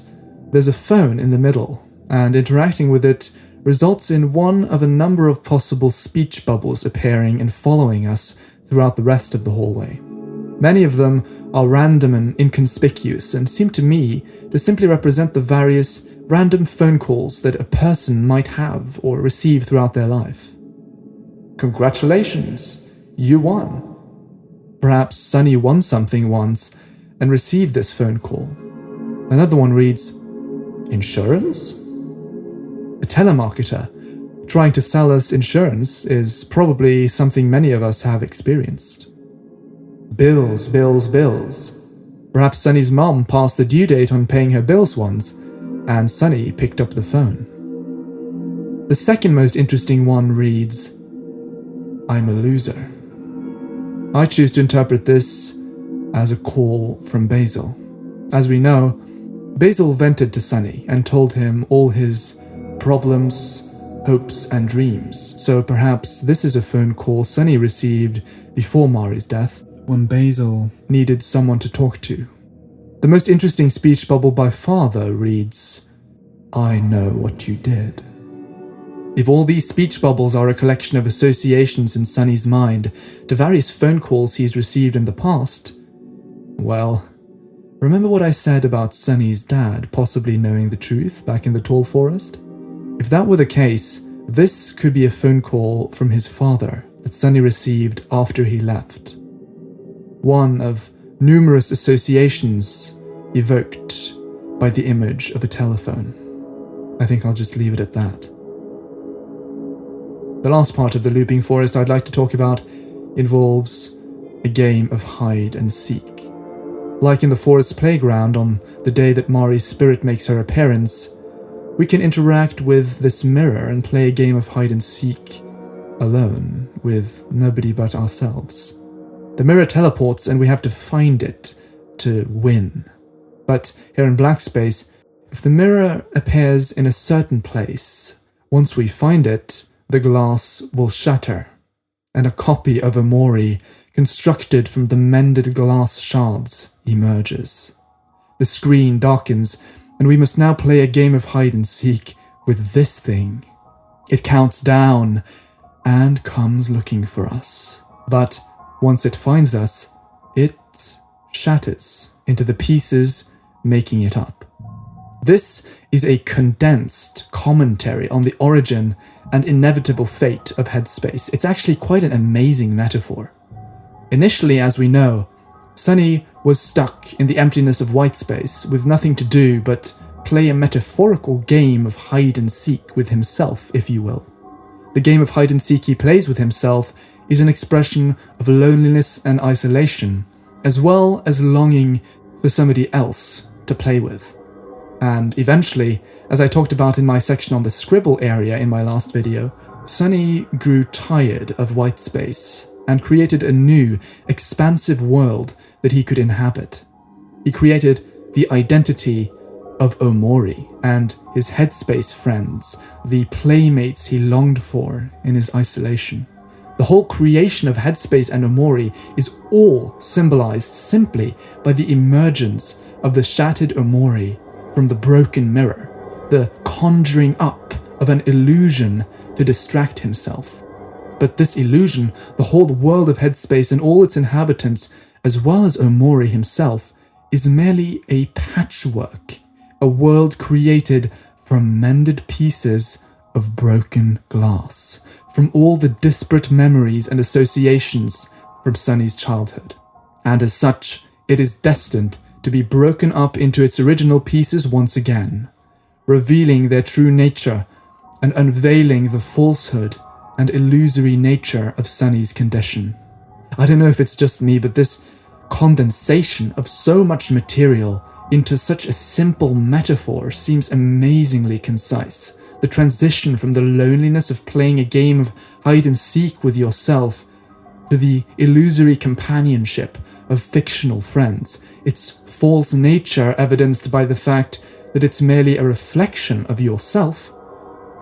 there's a phone in the middle, and interacting with it results in one of a number of possible speech bubbles appearing and following us throughout the rest of the hallway. Many of them are random and inconspicuous and seem to me to simply represent the various random phone calls that a person might have or receive throughout their life. Congratulations, you won. Perhaps Sunny won something once and received this phone call. Another one reads, insurance? A telemarketer trying to sell us insurance is probably something many of us have experienced. Bills, bills, bills. Perhaps Sunny's mom passed the due date on paying her bills once, and Sunny picked up the phone. The second most interesting one reads, I'm a loser. I choose to interpret this as a call from Basil. As we know, Basil vented to Sunny and told him all his problems, hopes and dreams, so perhaps this is a phone call Sunny received before Mari's death, when Basil needed someone to talk to. The most interesting speech bubble by far, though, reads, I know what you did. If all these speech bubbles are a collection of associations in Sunny's mind to various phone calls he's received in the past, well, remember what I said about Sunny's dad possibly knowing the truth back in the tall forest? If that were the case, this could be a phone call from his father that Sunny received after he left. One of numerous associations evoked by the image of a telephone. I think I'll just leave it at that. The last part of the looping forest I'd like to talk about involves a game of hide and seek. Like in the forest playground on the day that Mari's spirit makes her appearance, we can interact with this mirror and play a game of hide and seek alone, with nobody but ourselves. The mirror teleports and we have to find it to win. But here in Black Space, if the mirror appears in a certain place, once we find it, the glass will shatter, and a copy of OMORI, constructed from the mended glass shards, emerges. The screen darkens, and we must now play a game of hide and seek with this thing. It counts down and comes looking for us. But once it finds us, it shatters into the pieces making it up. This is a condensed commentary on the origin and inevitable fate of headspace. It's actually quite an amazing metaphor. Initially, as we know, Sunny was stuck in the emptiness of white space with nothing to do but play a metaphorical game of hide and seek with himself, if you will. The game of hide and seek he plays with himself is an expression of loneliness and isolation, as well as longing for somebody else to play with. And eventually, as I talked about in my section on the scribble area in my last video, Sunny grew tired of white space and created a new, expansive world that he could inhabit. He created the identity of OMORI and his headspace friends, the playmates he longed for in his isolation. The whole creation of headspace and OMORI is all symbolized simply by the emergence of the shattered OMORI from the broken mirror, the conjuring up of an illusion to distract himself. But this illusion, the whole world of headspace and all its inhabitants, as well as OMORI himself, is merely a patchwork, a world created from mended pieces of broken glass, from all the disparate memories and associations from Sunny's childhood. And as such, it is destined to be broken up into its original pieces once again, revealing their true nature and unveiling the falsehood and illusory nature of Sunny's condition. I don't know if it's just me, but this condensation of so much material into such a simple metaphor seems amazingly concise. The transition from the loneliness of playing a game of hide and seek with yourself to the illusory companionship of fictional friends, its false nature evidenced by the fact that it's merely a reflection of yourself,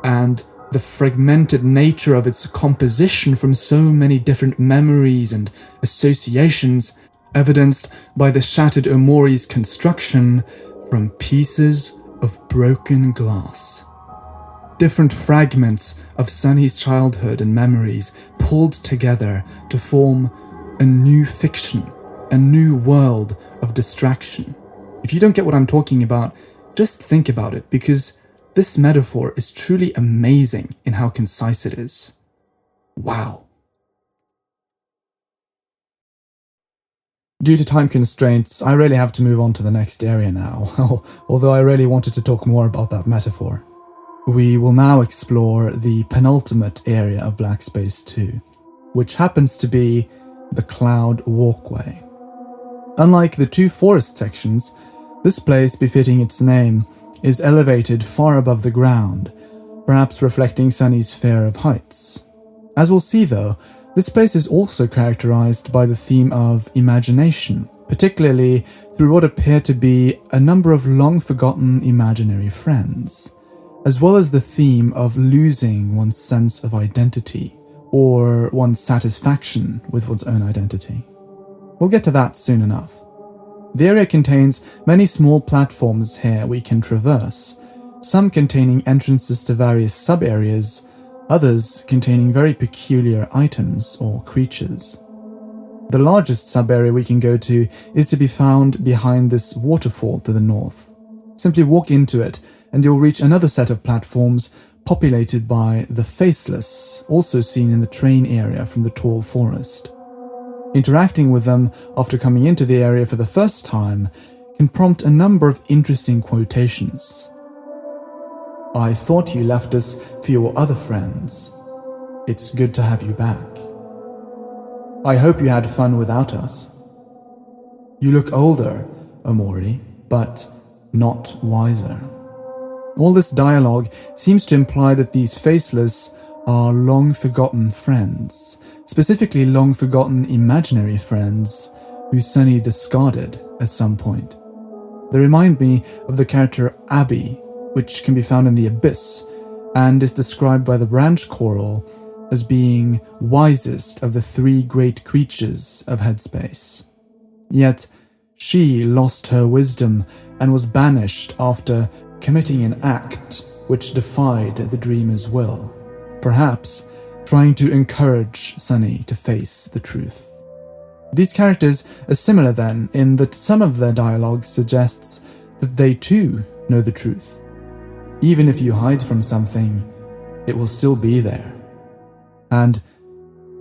and the fragmented nature of its composition from so many different memories and associations, evidenced by the shattered OMORI's construction from pieces of broken glass. Different fragments of Sunny's childhood and memories pulled together to form a new fiction, a new world of distraction. If you don't get what I'm talking about, just think about it, because this metaphor is truly amazing in how concise it is. Wow. Due to time constraints, I really have to move on to the next area now, although I really wanted to talk more about that metaphor. We will now explore the penultimate area of Black Space 2, which happens to be the Cloud Walkway. Unlike the two forest sections, this place, befitting its name, is elevated far above the ground, perhaps reflecting Sunny's fear of heights. As we'll see though, this place is also characterized by the theme of imagination, particularly through what appear to be a number of long-forgotten imaginary friends, as well as the theme of losing one's sense of identity, or one's satisfaction with one's own identity. We'll get to that soon enough. The area contains many small platforms here we can traverse, some containing entrances to various sub-areas, others containing very peculiar items or creatures. The largest sub-area we can go to is to be found behind this waterfall to the north. Simply walk into it and you'll reach another set of platforms populated by the Faceless, also seen in the train area from the tall forest. Interacting with them after coming into the area for the first time can prompt a number of interesting quotations. "I thought you left us for your other friends. It's good to have you back. I hope you had fun without us. You look older, OMORI, but not wiser." All this dialogue seems to imply that these Faceless are long-forgotten friends, specifically long-forgotten imaginary friends who Sunny discarded at some point. They remind me of the character Abby, which can be found in the Abyss, and is described by the branch coral as being wisest of the three great creatures of Headspace. Yet, she lost her wisdom and was banished after committing an act which defied the dreamer's will, perhaps trying to encourage Sunny to face the truth. These characters are similar then, in that some of their dialogue suggests that they too know the truth. Even if you hide from something, it will still be there. And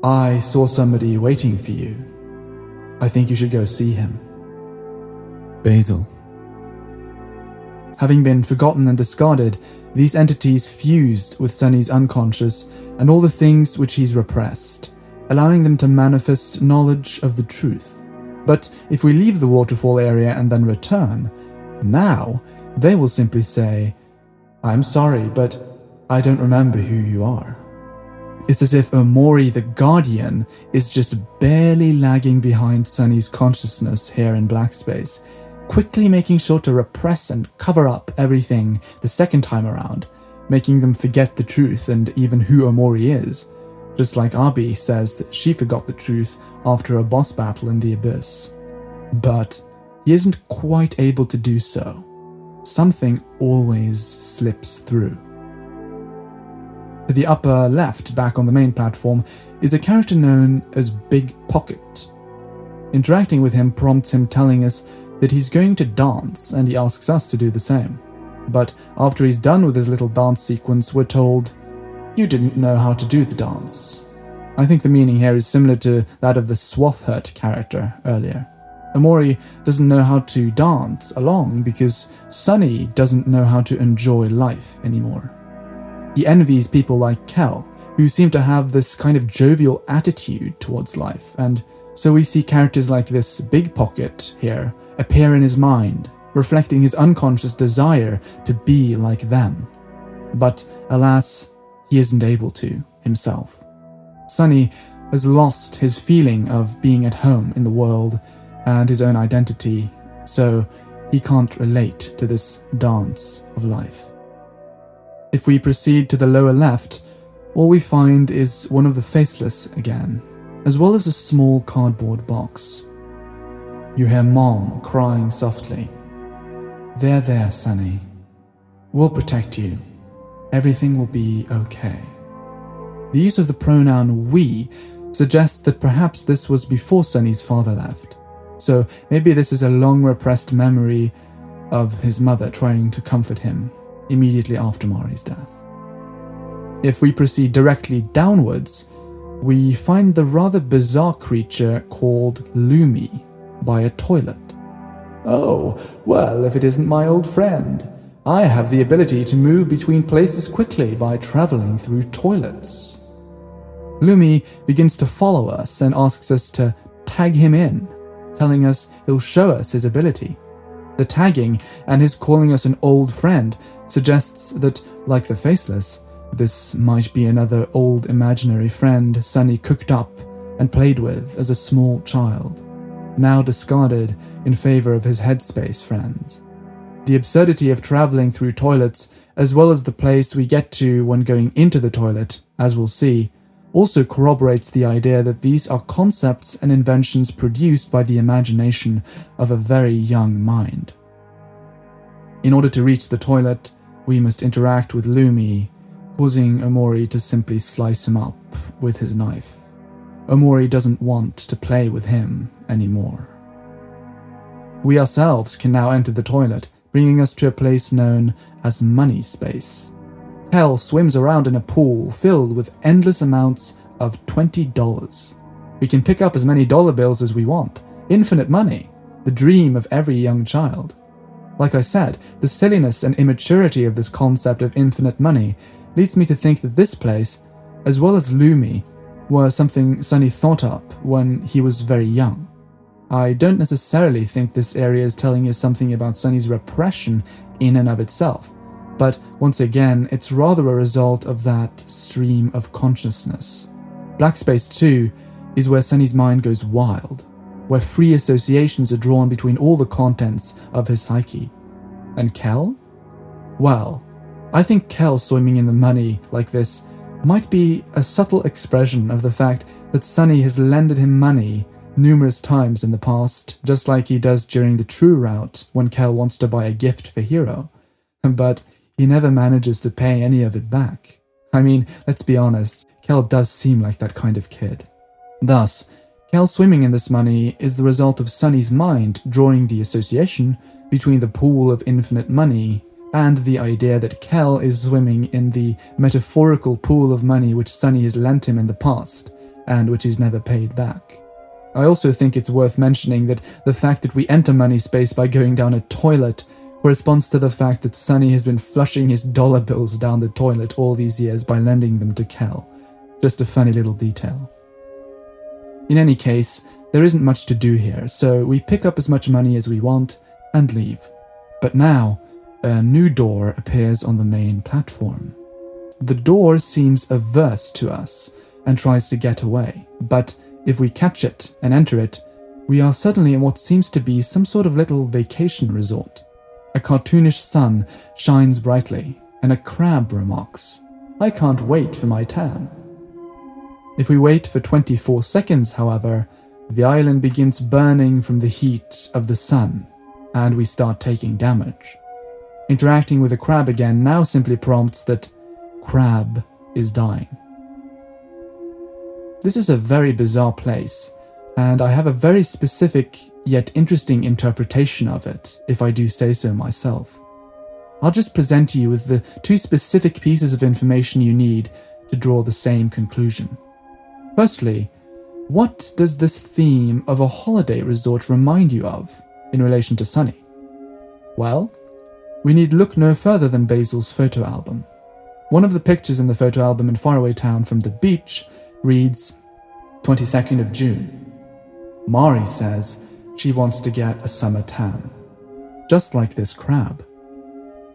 I saw somebody waiting for you. I think you should go see him. Basil. Having been forgotten and discarded, these entities fused with Sunny's unconscious and all the things which he's repressed, allowing them to manifest knowledge of the truth. But if we leave the waterfall area and then return, now they will simply say, "I'm sorry, but I don't remember who you are." It's as if OMORI the Guardian is just barely lagging behind Sunny's consciousness here in Black Space, quickly making sure to repress and cover up everything the second time around, making them forget the truth and even who OMORI is, just like Abby says that she forgot the truth after a boss battle in the Abyss. But he isn't quite able to do so. Something always slips through. To the upper left, back on the main platform, is a character known as Big Pocket. Interacting with him prompts him telling us that he's going to dance, and he asks us to do the same. But after he's done with his little dance sequence, we're told, "You didn't know how to do the dance." I think the meaning here is similar to that of the Swathurt character earlier. OMORI doesn't know how to dance along because Sunny doesn't know how to enjoy life anymore. He envies people like Kel, who seem to have this kind of jovial attitude towards life, and so we see characters like this Big Pocket here appear in his mind, reflecting his unconscious desire to be like them. But alas, he isn't able to himself. Sunny has lost his feeling of being at home in the world and his own identity, so he can't relate to this dance of life. If we proceed to the lower left, all we find is one of the Faceless again, as well as a small cardboard box. You hear Mom crying softly. There, Sunny. We'll protect you. Everything will be okay." The use of the pronoun we suggests that perhaps this was before Sunny's father left. So maybe this is a long repressed memory of his mother trying to comfort him immediately after Mari's death. If we proceed directly downwards, we find the rather bizarre creature called Lumi, by a toilet. Oh, well, if it isn't my old friend. I have the ability to move between places quickly by traveling through toilets. Lumi begins to follow us and asks us to tag him in, telling us he'll show us his ability. The tagging and his calling us an old friend suggests that, like the Faceless, this might be another old imaginary friend Sunny cooked up and played with as a small child, now discarded in favor of his headspace friends. The absurdity of traveling through toilets, as well as the place we get to when going into the toilet, as we'll see, also corroborates the idea that these are concepts and inventions produced by the imagination of a very young mind. In order to reach the toilet, we must interact with Lumi, causing Omori to simply slice him up with his knife. Omori doesn't want to play with him anymore. We ourselves can now enter the toilet, bringing us to a place known as Money Space. Kel swims around in a pool filled with endless amounts of $20. We can pick up as many dollar bills as we want. Infinite money, the dream of every young child. Like I said, the silliness and immaturity of this concept of infinite money leads me to think that this place, as well as Lumi, were something Sunny thought up when he was very young. I don't necessarily think this area is telling us something about Sunny's repression in and of itself, but once again, it's rather a result of that stream of consciousness. Black Space 2 is where Sunny's mind goes wild, where free associations are drawn between all the contents of his psyche. And Kel? Well, I think Kel swimming in the money like this might be a subtle expression of the fact that Sunny has lended him money numerous times in the past, just like he does during the true route when Kel wants to buy a gift for Hero. But he never manages to pay any of it back. I mean, let's be honest, Kel does seem like that kind of kid. Thus, Kel swimming in this money is the result of Sunny's mind drawing the association between the pool of infinite money and the idea that Kel is swimming in the metaphorical pool of money which Sunny has lent him in the past, and which he's never paid back. I also think it's worth mentioning that the fact that we enter Money Space by going down a toilet corresponds to the fact that Sunny has been flushing his dollar bills down the toilet all these years by lending them to Kel. Just a funny little detail. In any case, there isn't much to do here, so we pick up as much money as we want and leave. But now, a new door appears on the main platform. The door seems averse to us and tries to get away, but if we catch it and enter it, we are suddenly in what seems to be some sort of little vacation resort. A cartoonish sun shines brightly, and a crab remarks, "I can't wait for my tan." If we wait for 24 seconds, however, the island begins burning from the heat of the sun, and we start taking damage. Interacting with the crab again now simply prompts that crab is dying. This is a very bizarre place, and I have a very specific yet interesting interpretation of it, if I do say so myself. I'll just present you with the two specific pieces of information you need to draw the same conclusion. Firstly, what does this theme of a holiday resort remind you of in relation to Sunny? Well, we need look no further than Basil's photo album. One of the pictures in the photo album in Faraway Town from the beach reads, 22nd of June. Mari says she wants to get a summer tan, just like this crab.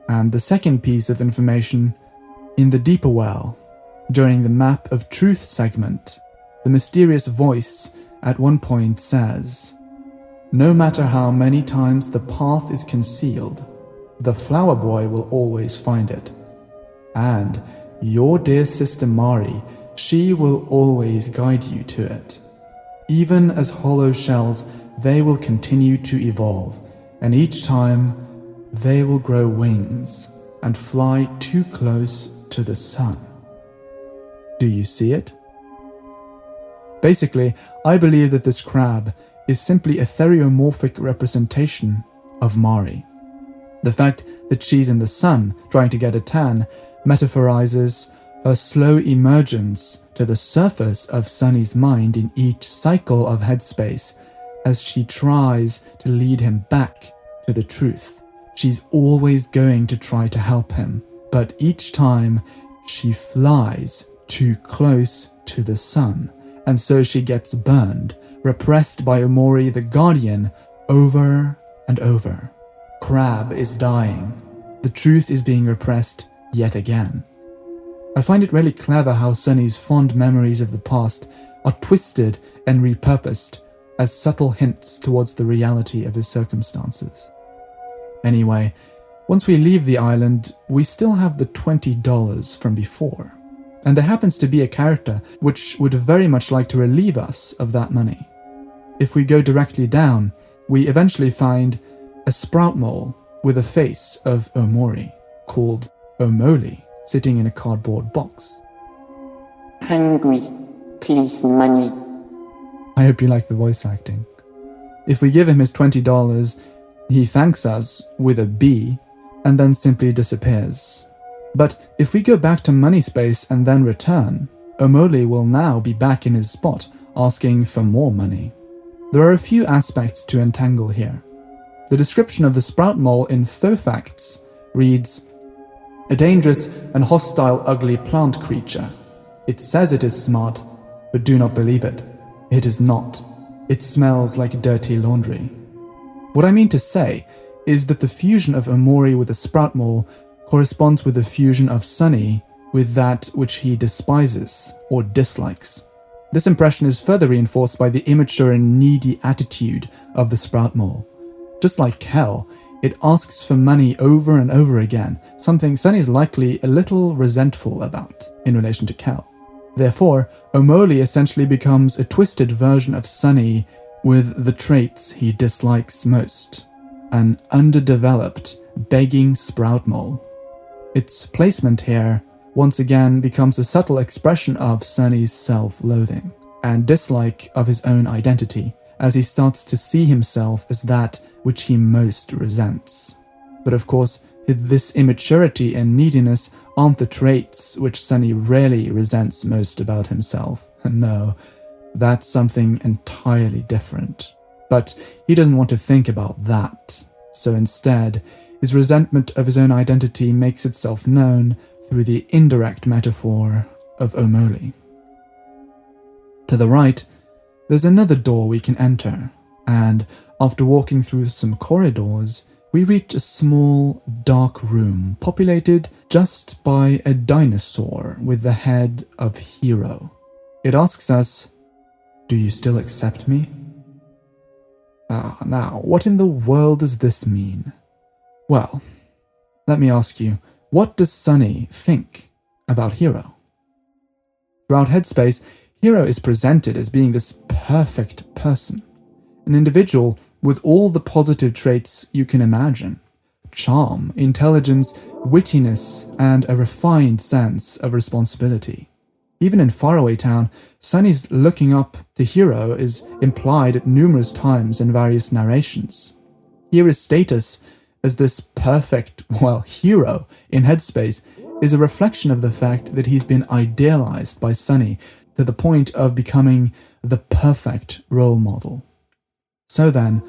And the second piece of information, in the deeper well, during the Map of Truth segment, the mysterious voice at one point says, "No matter how many times the path is concealed, the flower boy will always find it. And your dear sister Mari, she will always guide you to it. Even as hollow shells, they will continue to evolve, and each time they will grow wings and fly too close to the sun." Do you see it? Basically, I believe that this crab is simply a theriomorphic representation of Mari. The fact that she's in the sun trying to get a tan metaphorizes her slow emergence to the surface of Sunny's mind in each cycle of headspace, as she tries to lead him back to the truth. She's always going to try to help him, but each time she flies too close to the sun, and so she gets burned, repressed by Omori the Guardian over and over. Crab is dying. The truth is being repressed yet again. I find it really clever how Sunny's fond memories of the past are twisted and repurposed as subtle hints towards the reality of his circumstances. Anyway, once we leave the island, we still have the $20 from before, and there happens to be a character which would very much like to relieve us of that money. If we go directly down, we eventually find a sprout mole with a face of Omori, called OMORI, sitting in a cardboard box. Hungry, please money. I hope you like the voice acting. If we give him his $20, he thanks us with a B and then simply disappears. But if we go back to money space and then return, Omori will now be back in his spot asking for more money. There are a few aspects to entangle here. The description of the sprout mole in Thofacts reads, "A dangerous and hostile ugly plant creature. It says it is smart, but do not believe it. It is not. It smells like dirty laundry." What I mean to say is that the fusion of Omori with the sprout mole corresponds with the fusion of Sunny with that which he despises or dislikes. This impression is further reinforced by the immature and needy attitude of the sprout mole. Just like Kel, it asks for money over and over again, something Sunny is likely a little resentful about in relation to Kel. Therefore, Omori essentially becomes a twisted version of Sunny with the traits he dislikes most, an underdeveloped, begging sprout mole. Its placement here once again becomes a subtle expression of Sunny's self-loathing and dislike of his own identity, as he starts to see himself as that which he most resents. But of course, this immaturity and neediness aren't the traits which Sunny really resents most about himself. No, that's something entirely different. But he doesn't want to think about that. So instead, his resentment of his own identity makes itself known through the indirect metaphor of Omori. To the right, there's another door we can enter, and after walking through some corridors, we reach a small, dark room populated just by a dinosaur with the head of Hero. It asks us, "Do you still accept me?" Now, what in the world does this mean? Well, let me ask you, what does Sunny think about Hero? Throughout Headspace, Hero is presented as being this perfect person, an individual with all the positive traits you can imagine: charm, intelligence, wittiness, and a refined sense of responsibility. Even in Faraway Town, Sunny's looking up to Hero is implied at numerous times in various narrations. Hero's status as this perfect, hero in Headspace is a reflection of the fact that he's been idealized by Sunny to the point of becoming the perfect role model. So then,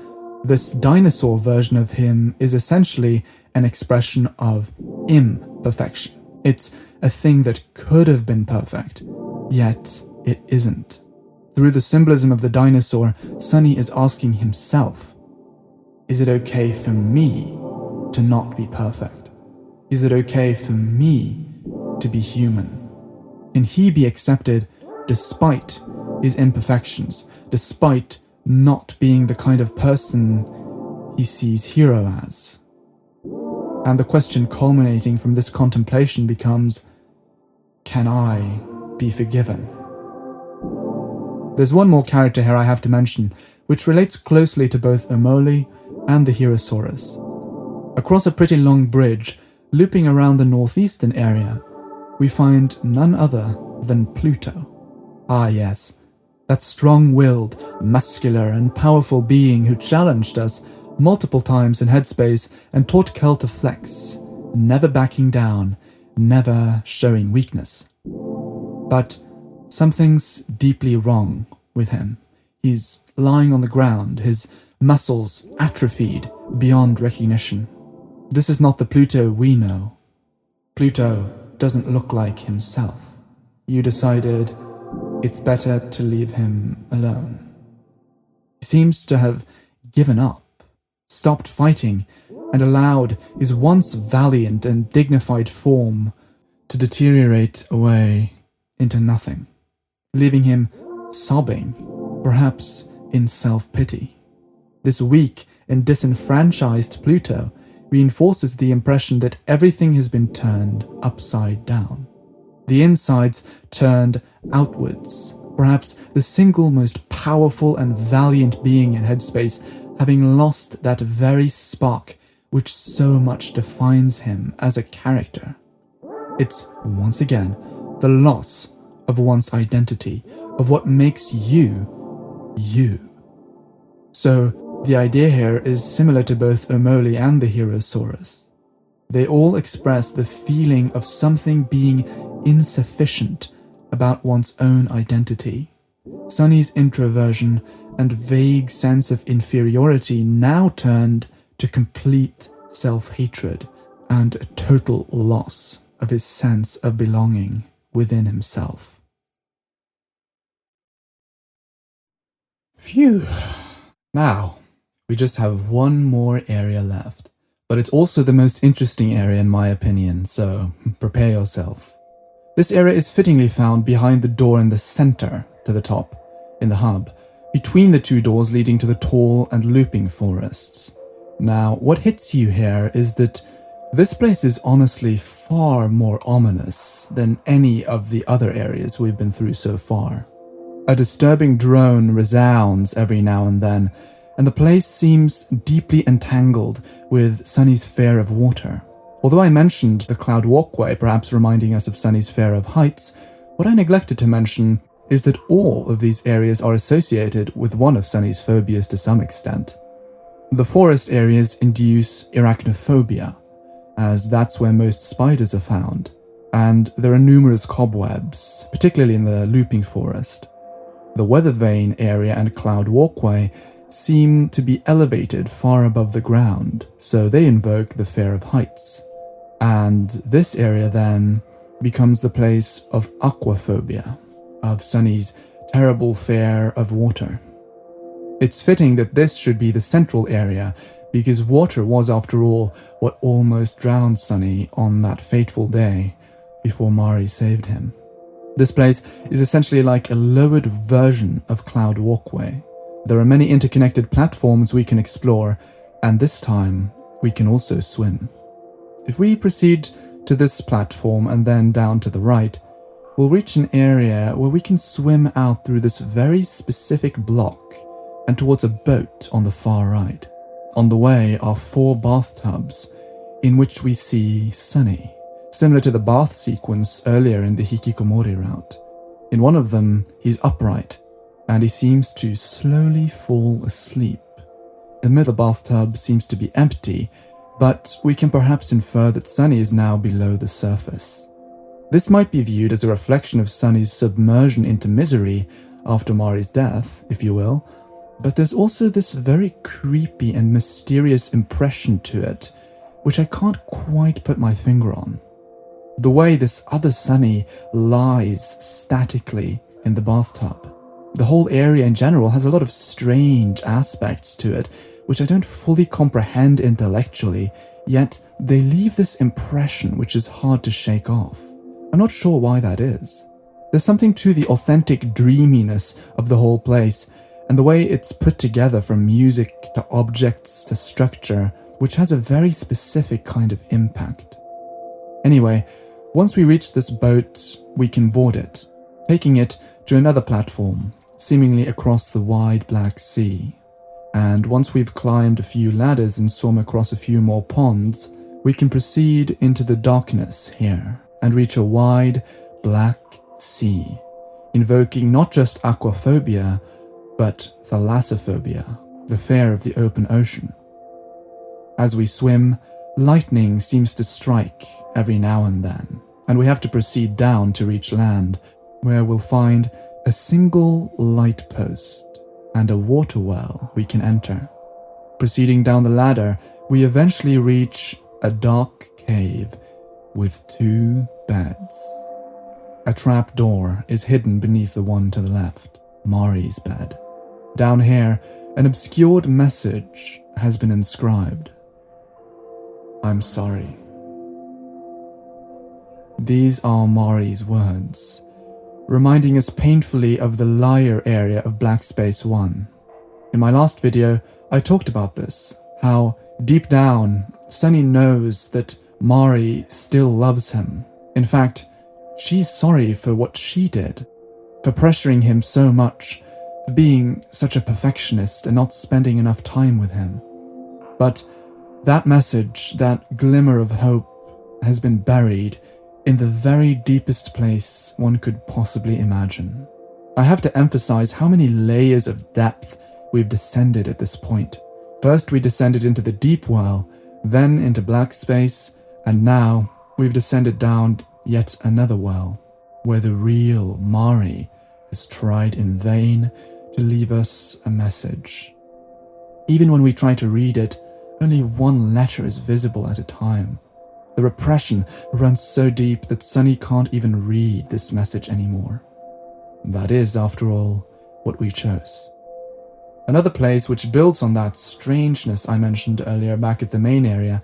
this dinosaur version of him is essentially an expression of imperfection. It's a thing that could have been perfect, yet it isn't. Through the symbolism of the dinosaur, Sunny is asking himself, is it okay for me to not be perfect? Is it okay for me to be human? Can he be accepted despite his imperfections, despite not being the kind of person he sees Hero as? And the question culminating from this contemplation becomes, can I be forgiven? There's one more character here I have to mention, which relates closely to both Omori and the Herosaurus. Across a pretty long bridge, looping around the northeastern area, we find none other than Pluto. Ah yes, that strong-willed, muscular, and powerful being who challenged us multiple times in Headspace and taught Kel to flex, never backing down, never showing weakness. But something's deeply wrong with him. He's lying on the ground, his muscles atrophied beyond recognition. This is not the Pluto we know. Pluto doesn't look like himself. You decided it's better to leave him alone. He seems to have given up, stopped fighting, and allowed his once valiant and dignified form to deteriorate away into nothing, leaving him sobbing, perhaps in self-pity. This weak and disenfranchised Pluto reinforces the impression that everything has been turned upside down. The insides turned outwards, perhaps the single most powerful and valiant being in Headspace having lost that very spark which so much defines him as a character. It's, once again, the loss of one's identity, of what makes you, you. So, the idea here is similar to both OMORI and the Herosaurus. They all express the feeling of something being insufficient about one's own identity. Sunny's introversion and vague sense of inferiority now turned to complete self-hatred and a total loss of his sense of belonging within himself. Phew. Now, we just have one more area left, but it's also the most interesting area in my opinion, so prepare yourself. This area is fittingly found behind the door in the center, to the top, in the hub, between the two doors leading to the tall and looping forests. Now, what hits you here is that this place is honestly far more ominous than any of the other areas we've been through so far. A disturbing drone resounds every now and then, and the place seems deeply entangled with Sunny's Fair of Water. Although I mentioned the cloud walkway perhaps reminding us of Sunny's Fair of Heights, what I neglected to mention is that all of these areas are associated with one of Sunny's phobias to some extent. The forest areas induce arachnophobia, as that's where most spiders are found, and there are numerous cobwebs, particularly in the looping forest. The Weathervane area and cloud walkway seem to be elevated far above the ground, so they invoke the Fair of Heights. And this area then becomes the place of aquaphobia, of Sunny's terrible Fair of Water. It's fitting that this should be the central area, because water was, after all, what almost drowned Sunny on that fateful day before Mari saved him. This place is essentially like a lowered version of Cloud Walkway. There are many interconnected platforms we can explore, and this time we can also swim. If we proceed to this platform and then down to the right, we'll reach an area where we can swim out through this very specific block and towards a boat on the far right. On the way are 4 bathtubs in which we see Sunny, similar to the bath sequence earlier in the Hikikomori route. In one of them, he's upright, and he seems to slowly fall asleep. The middle bathtub seems to be empty, but we can perhaps infer that Sunny is now below the surface. This might be viewed as a reflection of Sunny's submersion into misery after Mari's death, if you will, but there's also this very creepy and mysterious impression to it, which I can't quite put my finger on. The way this other Sunny lies statically in the bathtub. The whole area in general has a lot of strange aspects to it, which I don't fully comprehend intellectually, yet they leave this impression which is hard to shake off. I'm not sure why that is. There's something to the authentic dreaminess of the whole place, and the way it's put together from music to objects to structure, which has a very specific kind of impact. Anyway, once we reach this boat, we can board it, taking it to another platform, seemingly across the wide Black Sea. And once we've climbed a few ladders and swum across a few more ponds, we can proceed into the darkness here and reach a wide Black Sea, invoking not just aquaphobia, but thalassophobia, the fear of the open ocean. As we swim, lightning seems to strike every now and then, and we have to proceed down to reach land, where we'll find a single light post, and a water well we can enter. Proceeding down the ladder, we eventually reach a dark cave with 2 beds. A trap door is hidden beneath the one to the left, Mari's bed. Down here, an obscured message has been inscribed. I'm sorry. These are Mari's words, reminding us painfully of the liar area of Black Space 1. In my last video, I talked about this, how deep down, Sunny knows that Mari still loves him. In fact, she's sorry for what she did, for pressuring him so much, for being such a perfectionist and not spending enough time with him. But that message, that glimmer of hope, has been buried in the very deepest place one could possibly imagine. I have to emphasize how many layers of depth we've descended at this point. First we descended into the deep well, then into black space, and now we've descended down yet another well, where the real Mari has tried in vain to leave us a message. Even when we try to read it, only one letter is visible at a time. The repression runs so deep that Sunny can't even read this message anymore. That is, after all, what we chose. Another place which builds on that strangeness I mentioned earlier back at the main area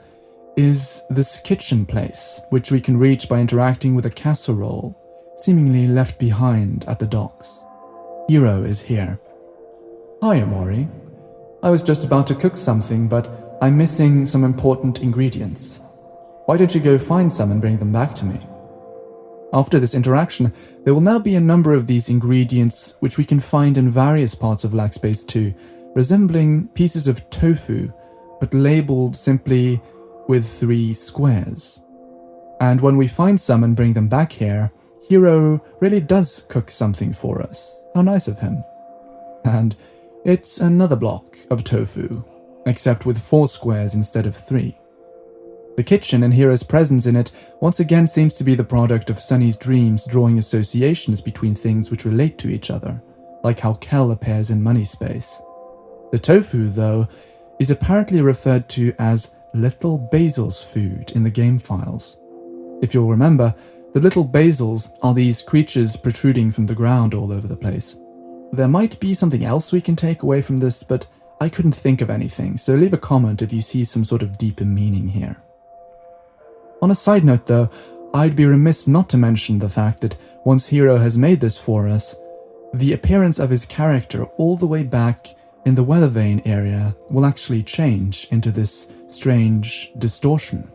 is this kitchen place, which we can reach by interacting with a casserole, seemingly left behind at the docks. Hiro is here. Hi, Omori. I was just about to cook something, but I'm missing some important ingredients. Why don't you go find some and bring them back to me? After this interaction, there will now be a number of these ingredients which we can find in various parts of Black Space 2, resembling pieces of tofu, but labeled simply with 3 squares. And when we find some and bring them back here, Hiro really does cook something for us. How nice of him. And it's another block of tofu, except with 4 squares instead of 3. The kitchen and Hiro's presence in it once again seems to be the product of Sunny's dreams drawing associations between things which relate to each other, like how Kel appears in Money Space. The tofu, though, is apparently referred to as Little Basil's food in the game files. If you'll remember, the Little Basils are these creatures protruding from the ground all over the place. There might be something else we can take away from this, but I couldn't think of anything, so leave a comment if you see some sort of deeper meaning here. On a side note though, I'd be remiss not to mention the fact that once Hiro has made this for us, the appearance of his character all the way back in the Weathervane area will actually change into this strange distortion.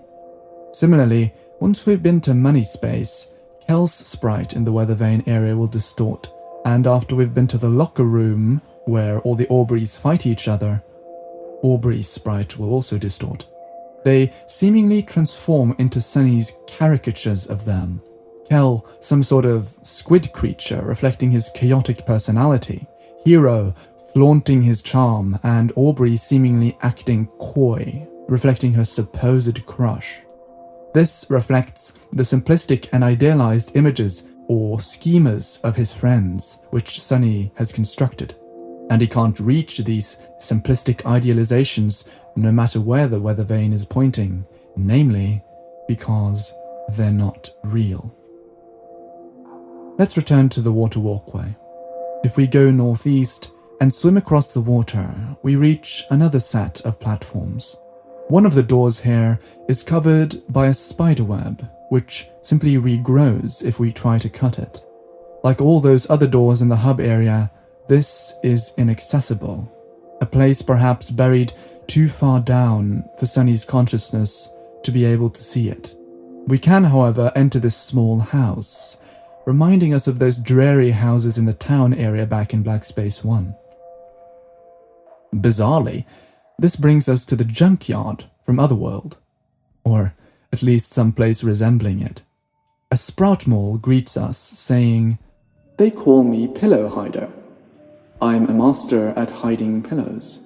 Similarly, once we've been to Money Space, Kel's sprite in the Weathervane area will distort, and after we've been to the locker room where all the Aubrey's fight each other, Aubrey's sprite will also distort. They seemingly transform into Sunny's caricatures of them. Kel, some sort of squid creature reflecting his chaotic personality, Hiro flaunting his charm, and Aubrey seemingly acting coy, reflecting her supposed crush. This reflects the simplistic and idealized images or schemas of his friends which Sunny has constructed, and he can't reach these simplistic idealizations no matter where the Weathervane is pointing, namely because they're not real. Let's return to the water walkway. If we go northeast and swim across the water, we reach another set of platforms. One of the doors here is covered by a spiderweb, which simply regrows if we try to cut it. Like all those other doors in the hub area, this is inaccessible, a place perhaps buried too far down for Sunny's consciousness to be able to see it. We can, however, enter this small house, reminding us of those dreary houses in the town area back in Black Space 1. Bizarrely, this brings us to the junkyard from Otherworld, or at least some place resembling it. A sprout mole greets us, saying, "They call me Pillow Hider. I'm a master at hiding pillows."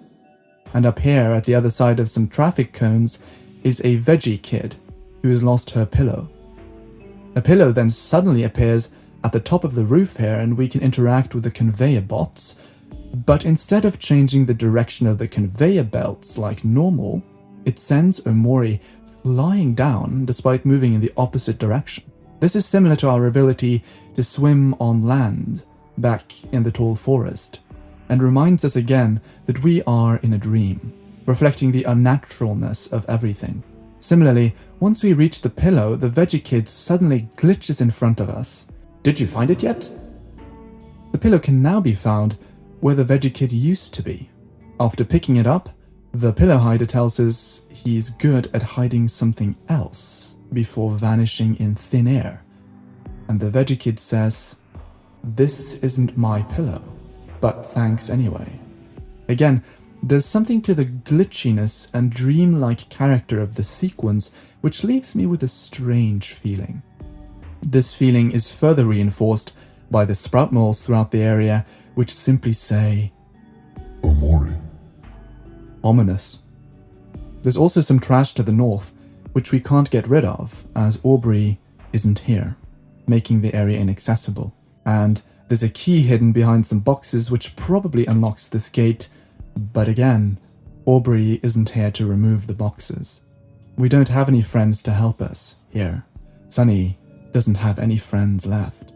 And up here at the other side of some traffic cones is a veggie kid who has lost her pillow. A pillow then suddenly appears at the top of the roof here, and we can interact with the conveyor bots, But instead of changing the direction of the conveyor belts like normal, it sends OMORI flying down despite moving in the opposite direction. This is similar to our ability to swim on land back in the tall forest, and reminds us again that we are in a dream, reflecting the unnaturalness of everything. Similarly, once we reach the pillow, the veggie kid suddenly glitches in front of us. Did you find it yet? The pillow can now be found where the veggie kid used to be. After picking it up, the pillow hider tells us he's good at hiding something else before vanishing in thin air. And the veggie kid says, "This isn't my pillow, but thanks anyway." Again, there's something to the glitchiness and dreamlike character of the sequence which leaves me with a strange feeling. This feeling is further reinforced by the sprout moles throughout the area, which simply say, OMORI. Ominous. There's also some trash to the north, which we can't get rid of, as Aubrey isn't here, making the area inaccessible. And there's a key hidden behind some boxes which probably unlocks this gate, but again, Aubrey isn't here to remove the boxes. We don't have any friends to help us here. Sunny doesn't have any friends left.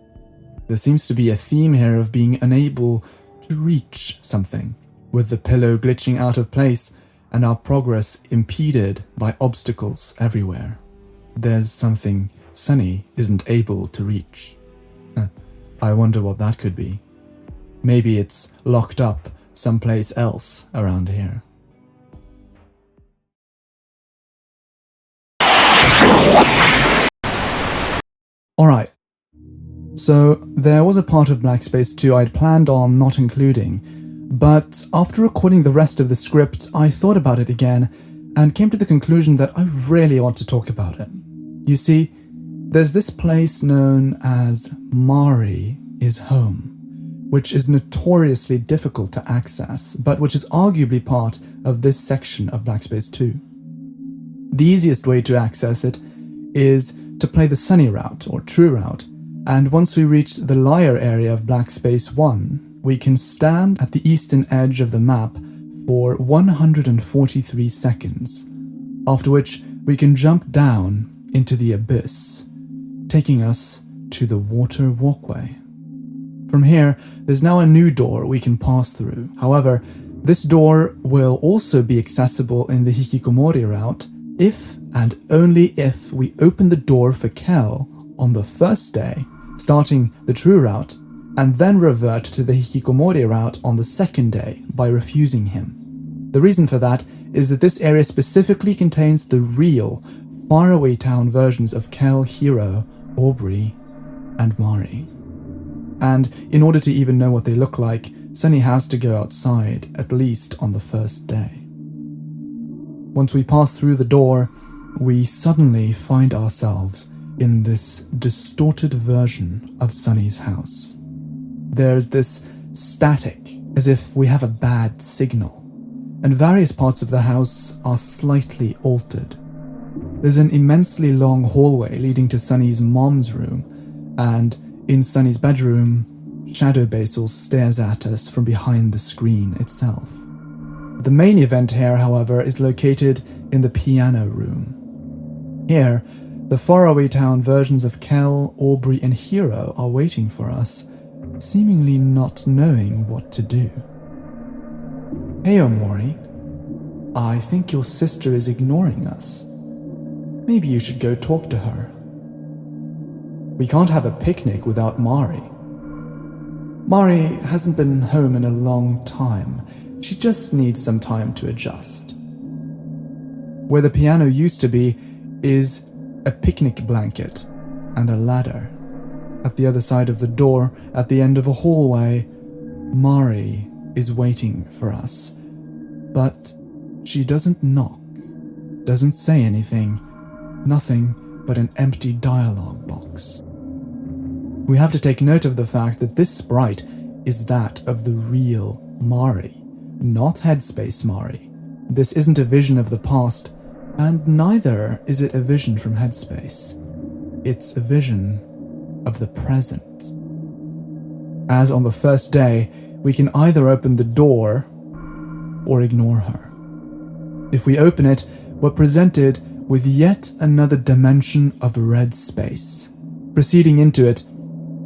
There seems to be a theme here of being unable to reach something, with the pillow glitching out of place and our progress impeded by obstacles everywhere. There's something Sunny isn't able to reach. I wonder what that could be. Maybe it's locked up someplace else around here. Alright, so there was a part of Black Space 2 I'd planned on not including, but after recording the rest of the script, I thought about it again and came to the conclusion that I really want to talk about it. You see, there's this place known as Mari is Home, which is notoriously difficult to access, but which is arguably part of this section of Black Space 2. The easiest way to access it is to play the Sunny route, or True route, and once we reach the Liar area of Black Space 1, we can stand at the eastern edge of the map for 143 seconds, after which we can jump down into the abyss, taking us to the water walkway. From here, there's now a new door we can pass through. However, this door will also be accessible in the Hikikomori route if and only if we open the door for Kel on the first day, starting the True route, and then revert to the Hikikomori route on the second day by refusing him. The reason for that is that this area specifically contains the real, faraway town versions of Kel, Hiro, Aubrey, and Mari. And in order to even know what they look like, Sunny has to go outside, at least on the first day. Once we pass through the door, we suddenly find ourselves in this distorted version of Sunny's house. There's this static, as if we have a bad signal, and various parts of the house are slightly altered. There's an immensely long hallway leading to Sunny's mom's room, and in Sunny's bedroom, Shadow Basil stares at us from behind the screen itself. The main event here, however, is located in the piano room. Here, the faraway town versions of Kel, Aubrey, and Hiro are waiting for us, seemingly not knowing what to do. Hey OMORI, I think your sister is ignoring us. Maybe you should go talk to her. We can't have a picnic without Mari. Mari hasn't been home in a long time. She just needs some time to adjust. Where the piano used to be is a picnic blanket and a ladder. At the other side of the door, at the end of a hallway, Mari is waiting for us. But she doesn't knock, doesn't say anything, nothing but an empty dialogue box. We have to take note of the fact that this sprite is that of the real Mari, not Headspace Mari. This isn't a vision of the past, and neither is it a vision from Headspace. It's a vision of the present. As on the first day, We can either open the door or ignore her. If we open it, we're presented with yet another dimension of red space. Proceeding into it,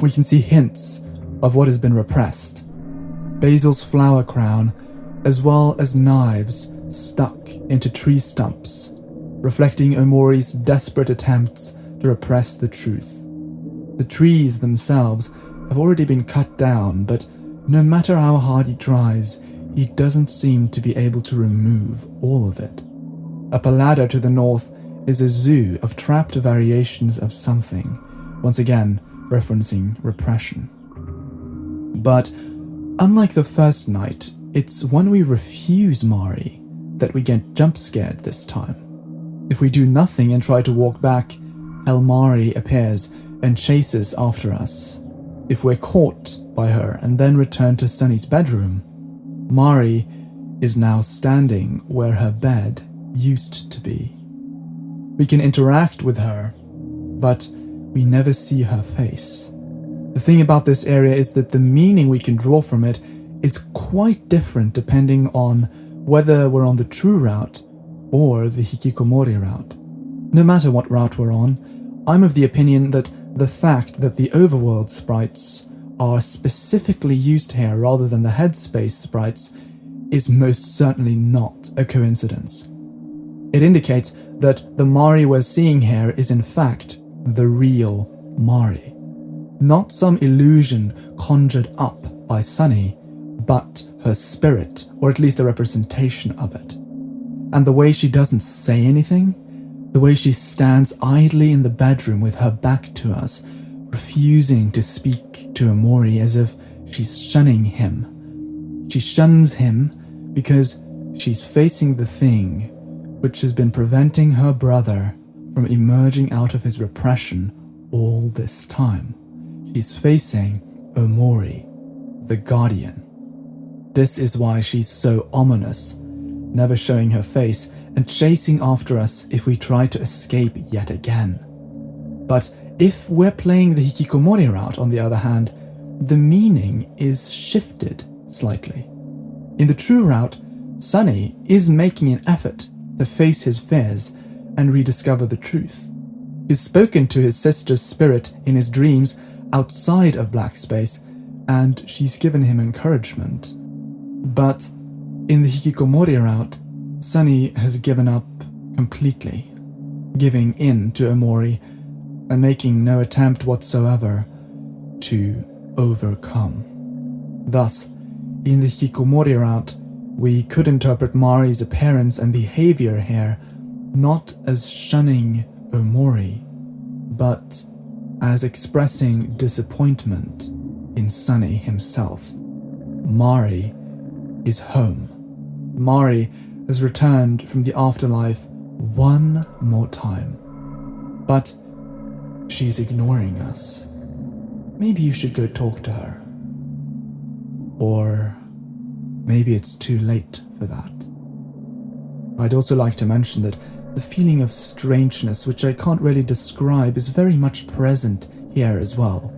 we can see hints of what has been repressed. Basil's flower crown, as well as knives stuck into tree stumps, reflecting Omori's desperate attempts to repress the truth. The trees themselves have already been cut down, but no matter how hard he tries, he doesn't seem to be able to remove all of it. Up a ladder to the north is a zoo of trapped variations of something, once again referencing repression. But unlike the first night, it's when we refuse Mari that we get jump scared this time. If we do nothing and try to walk back, Mari appears and chases after us. If we're caught by her and then return to Sunny's bedroom, Mari is now standing where her bed used to be. We can interact with her, but we never see her face. The thing about this area is that the meaning we can draw from it is quite different depending on whether we're on the true route or the Hikikomori route. No matter what route we're on, I'm of the opinion that the fact that the overworld sprites are specifically used here rather than the headspace sprites is most certainly not a coincidence. It indicates that the Mari we're seeing here is in fact the real Mari. Not some illusion conjured up by Sunny, but her spirit, or at least a representation of it. And the way she doesn't say anything, the way she stands idly in the bedroom with her back to us, refusing to speak to Omori as if she's shunning him. She shuns him because she's facing the thing which has been preventing her brother from emerging out of his repression all this time. She's facing Omori, the Guardian. This is why she's so ominous, never showing her face and chasing after us if we try to escape yet again. But if we're playing the Hikikomori route, on the other hand, the meaning is shifted slightly. In the true route, Sunny is making an effort to face his fears and rediscover the truth. He's spoken to his sister's spirit in his dreams outside of Black Space, and she's given him encouragement. But in the Hikikomori route, Sunny has given up completely, giving in to Omori and making no attempt whatsoever to overcome. Thus, in the Hikikomori route, we could interpret Mari's appearance and behavior here not as shunning Omori, but as expressing disappointment in Sunny himself. Mari is home. Mari has returned from the afterlife one more time. But she's ignoring us. Maybe you should go talk to her. Or maybe it's too late for that. I'd also like to mention that the feeling of strangeness, which I can't really describe, is very much present here as well.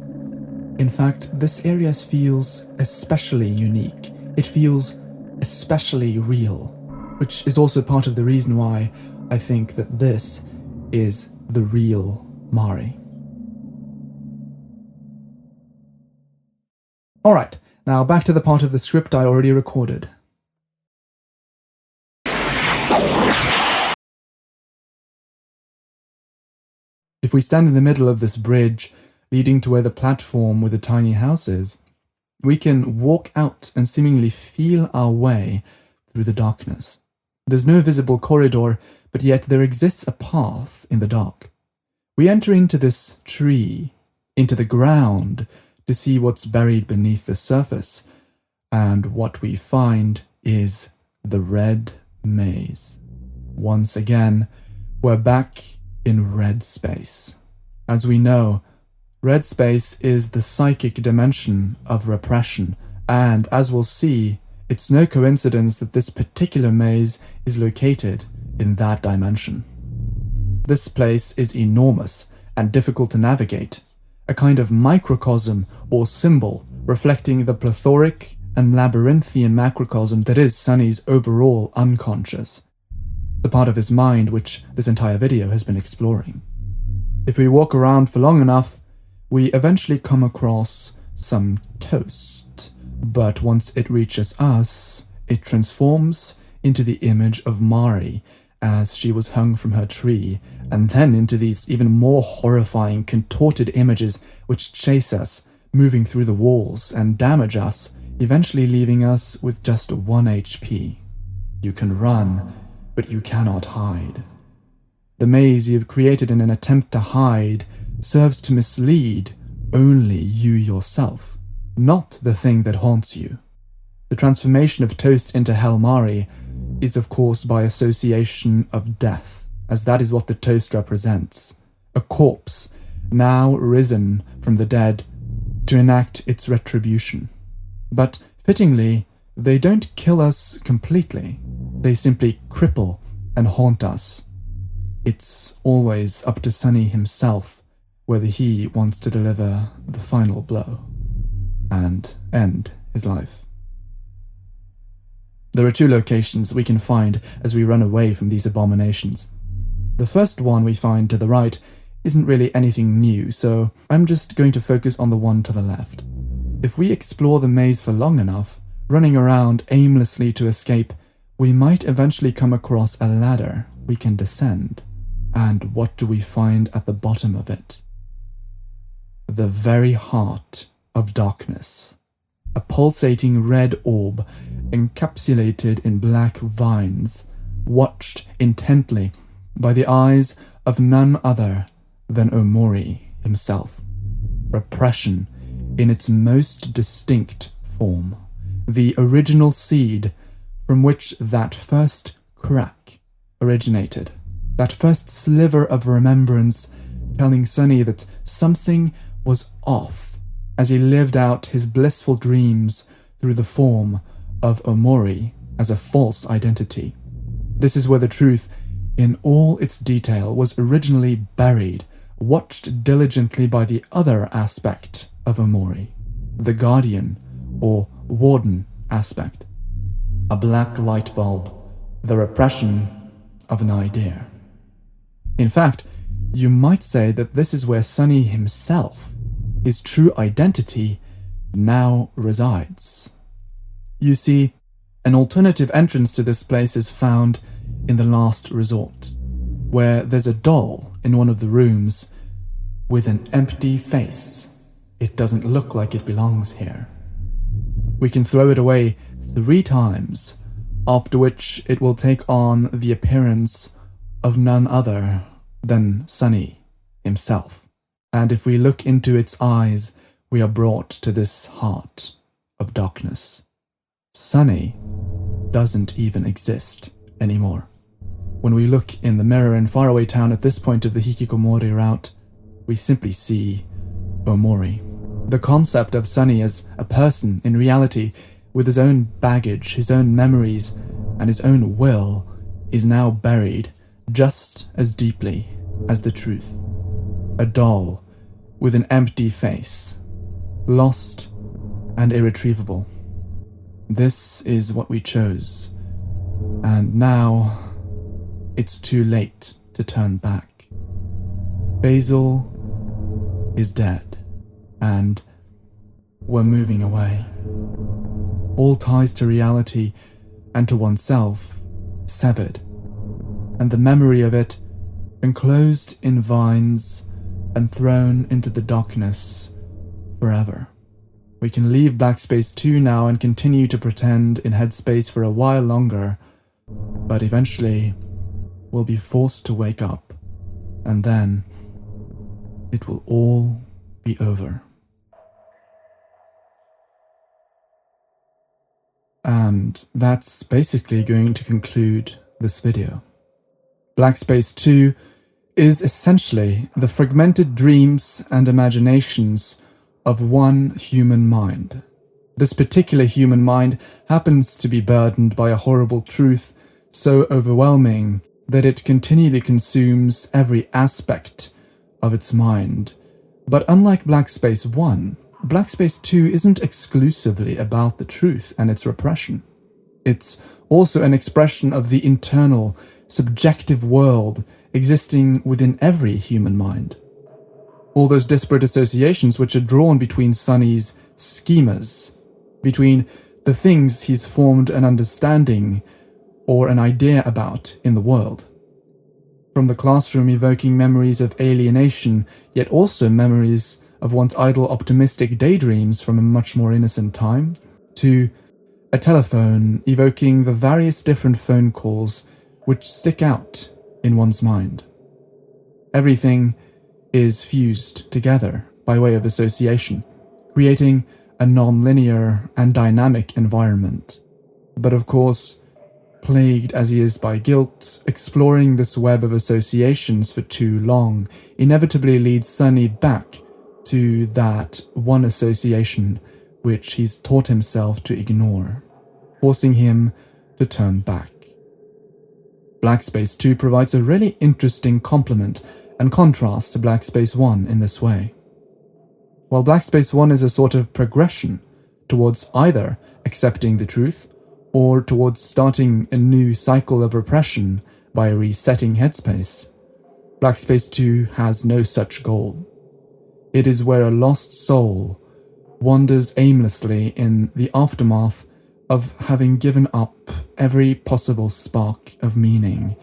In fact, this area feels especially unique. It feels especially real, which is also part of the reason why I think that this is the real Mari. Alright, now back to the part of the script I already recorded. If we stand in the middle of this bridge leading to where the platform with the tiny house is, we can walk out and seemingly feel our way through the darkness. There's no visible corridor, but yet there exists a path in the dark. We enter into this tree, into the ground, to see what's buried beneath the surface, and what we find is the red maze. Once again, we're back in red space. As we know, red space is the psychic dimension of repression, and as we'll see, it's no coincidence that this particular maze is located in that dimension. This place is enormous and difficult to navigate, a kind of microcosm or symbol reflecting the plethoric and labyrinthian macrocosm that is Sunny's overall unconscious, the part of his mind which this entire video has been exploring. If we walk around for long enough, we eventually come across some toast, but once it reaches us, it transforms into the image of Mari as she was hung from her tree, and then into these even more horrifying, contorted images which chase us, moving through the walls and damage us, eventually leaving us with just 1 HP. You can run, but you cannot hide. The maze you've created in an attempt to hide serves to mislead only you yourself, not the thing that haunts you. The transformation of Toast into Hell Mari is of course by association of death, as that is what the toast represents, a corpse now risen from the dead to enact its retribution. But fittingly, they don't kill us completely, they simply cripple and haunt us. It's always up to Sunny himself whether he wants to deliver the final blow and end his life. There are 2 locations we can find as we run away from these abominations. The first one we find to the right isn't really anything new, so I'm just going to focus on the one to the left. If we explore the maze for long enough, running around aimlessly to escape, we might eventually come across a ladder we can descend. And what do we find at the bottom of it? The very heart of darkness. A pulsating red orb encapsulated in black vines, watched intently by the eyes of none other than OMORI himself. Repression in its most distinct form. The original seed from which that first crack originated. That first sliver of remembrance telling Sunny that something was off as he lived out his blissful dreams through the form of OMORI as a false identity. This is where the truth, in all its detail, was originally buried, watched diligently by the other aspect of OMORI, the guardian or warden aspect. A black light bulb, the repression of an idea. In fact, you might say that this is where Sunny himself, his true identity, now resides. You see, an alternative entrance to this place is found in the last resort, where there's a doll in one of the rooms with an empty face. It doesn't look like it belongs here. We can throw it away 3 times, after which it will take on the appearance of none other than Sunny himself. And if we look into its eyes, we are brought to this heart of darkness. Sunny doesn't even exist anymore. When we look in the mirror in Faraway Town at this point of the Hikikomori route, we simply see OMORI. The concept of Sunny as a person in reality, with his own baggage, his own memories, and his own will, is now buried just as deeply as the truth. A doll with an empty face, lost and irretrievable. This is what we chose, and now it's too late to turn back. Basil is dead, and we're moving away. All ties to reality and to oneself severed, and the memory of it enclosed in vines and thrown into the darkness forever. We can leave Blackspace 2 now and continue to pretend in Headspace for a while longer, but eventually we'll be forced to wake up, and then it will all be over. And that's basically going to conclude this video. Blackspace 2 is essentially the fragmented dreams and imaginations of one human mind. This particular human mind happens to be burdened by a horrible truth so overwhelming that it continually consumes every aspect of its mind. But unlike Blackspace 1, Black Space 2 isn't exclusively about the truth and its repression. It's also an expression of the internal, subjective world existing within every human mind. All those disparate associations which are drawn between Sonny's schemas, between the things he's formed an understanding or an idea about in the world. From the classroom evoking memories of alienation, yet also memories of once idle optimistic daydreams from a much more innocent time, to a telephone evoking the various different phone calls which stick out in one's mind. Everything is fused together by way of association, creating a non-linear and dynamic environment. But of course, plagued as he is by guilt, exploring this web of associations for too long inevitably leads Sonny back to that one association which he's taught himself to ignore, forcing him to turn back. Black Space 2 provides a really interesting complement and contrast to Black Space 1 in this way. While Black Space 1 is a sort of progression towards either accepting the truth or towards starting a new cycle of repression by resetting headspace, Black Space 2 has no such goal. It is where a lost soul wanders aimlessly in the aftermath of having given up every possible spark of meaning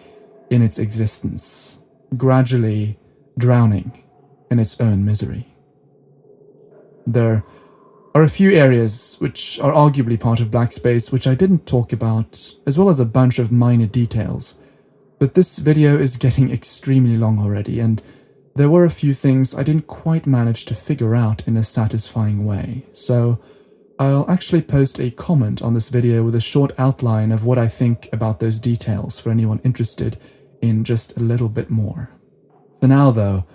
in its existence, gradually drowning in its own misery. There are a few areas which are arguably part of Black Space which I didn't talk about, as well as a bunch of minor details, but this video is getting extremely long already, and there were a few things I didn't quite manage to figure out in a satisfying way, so I'll actually post a comment on this video with a short outline of what I think about those details for anyone interested in just a little bit more. For now, though,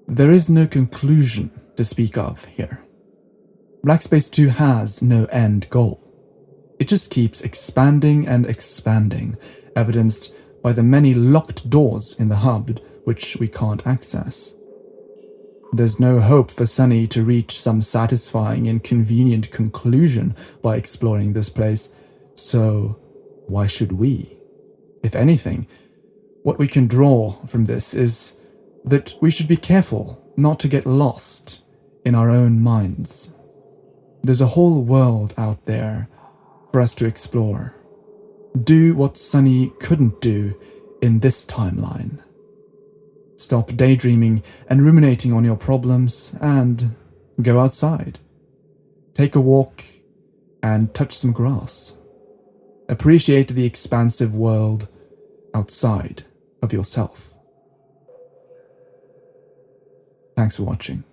there is no conclusion to speak of here. Black Space 2 has no end goal. It just keeps expanding and expanding, evidenced by the many locked doors in the hub which we can't access. There's no hope for Sonny to reach some satisfying and convenient conclusion by exploring this place, so why should we? If anything, what we can draw from this is that we should be careful not to get lost in our own minds. There's a whole world out there for us to explore. Do what Sonny couldn't do in this timeline. Stop daydreaming and ruminating on your problems and go outside. Take a walk and touch some grass. Appreciate the expansive world outside of yourself. Thanks for watching.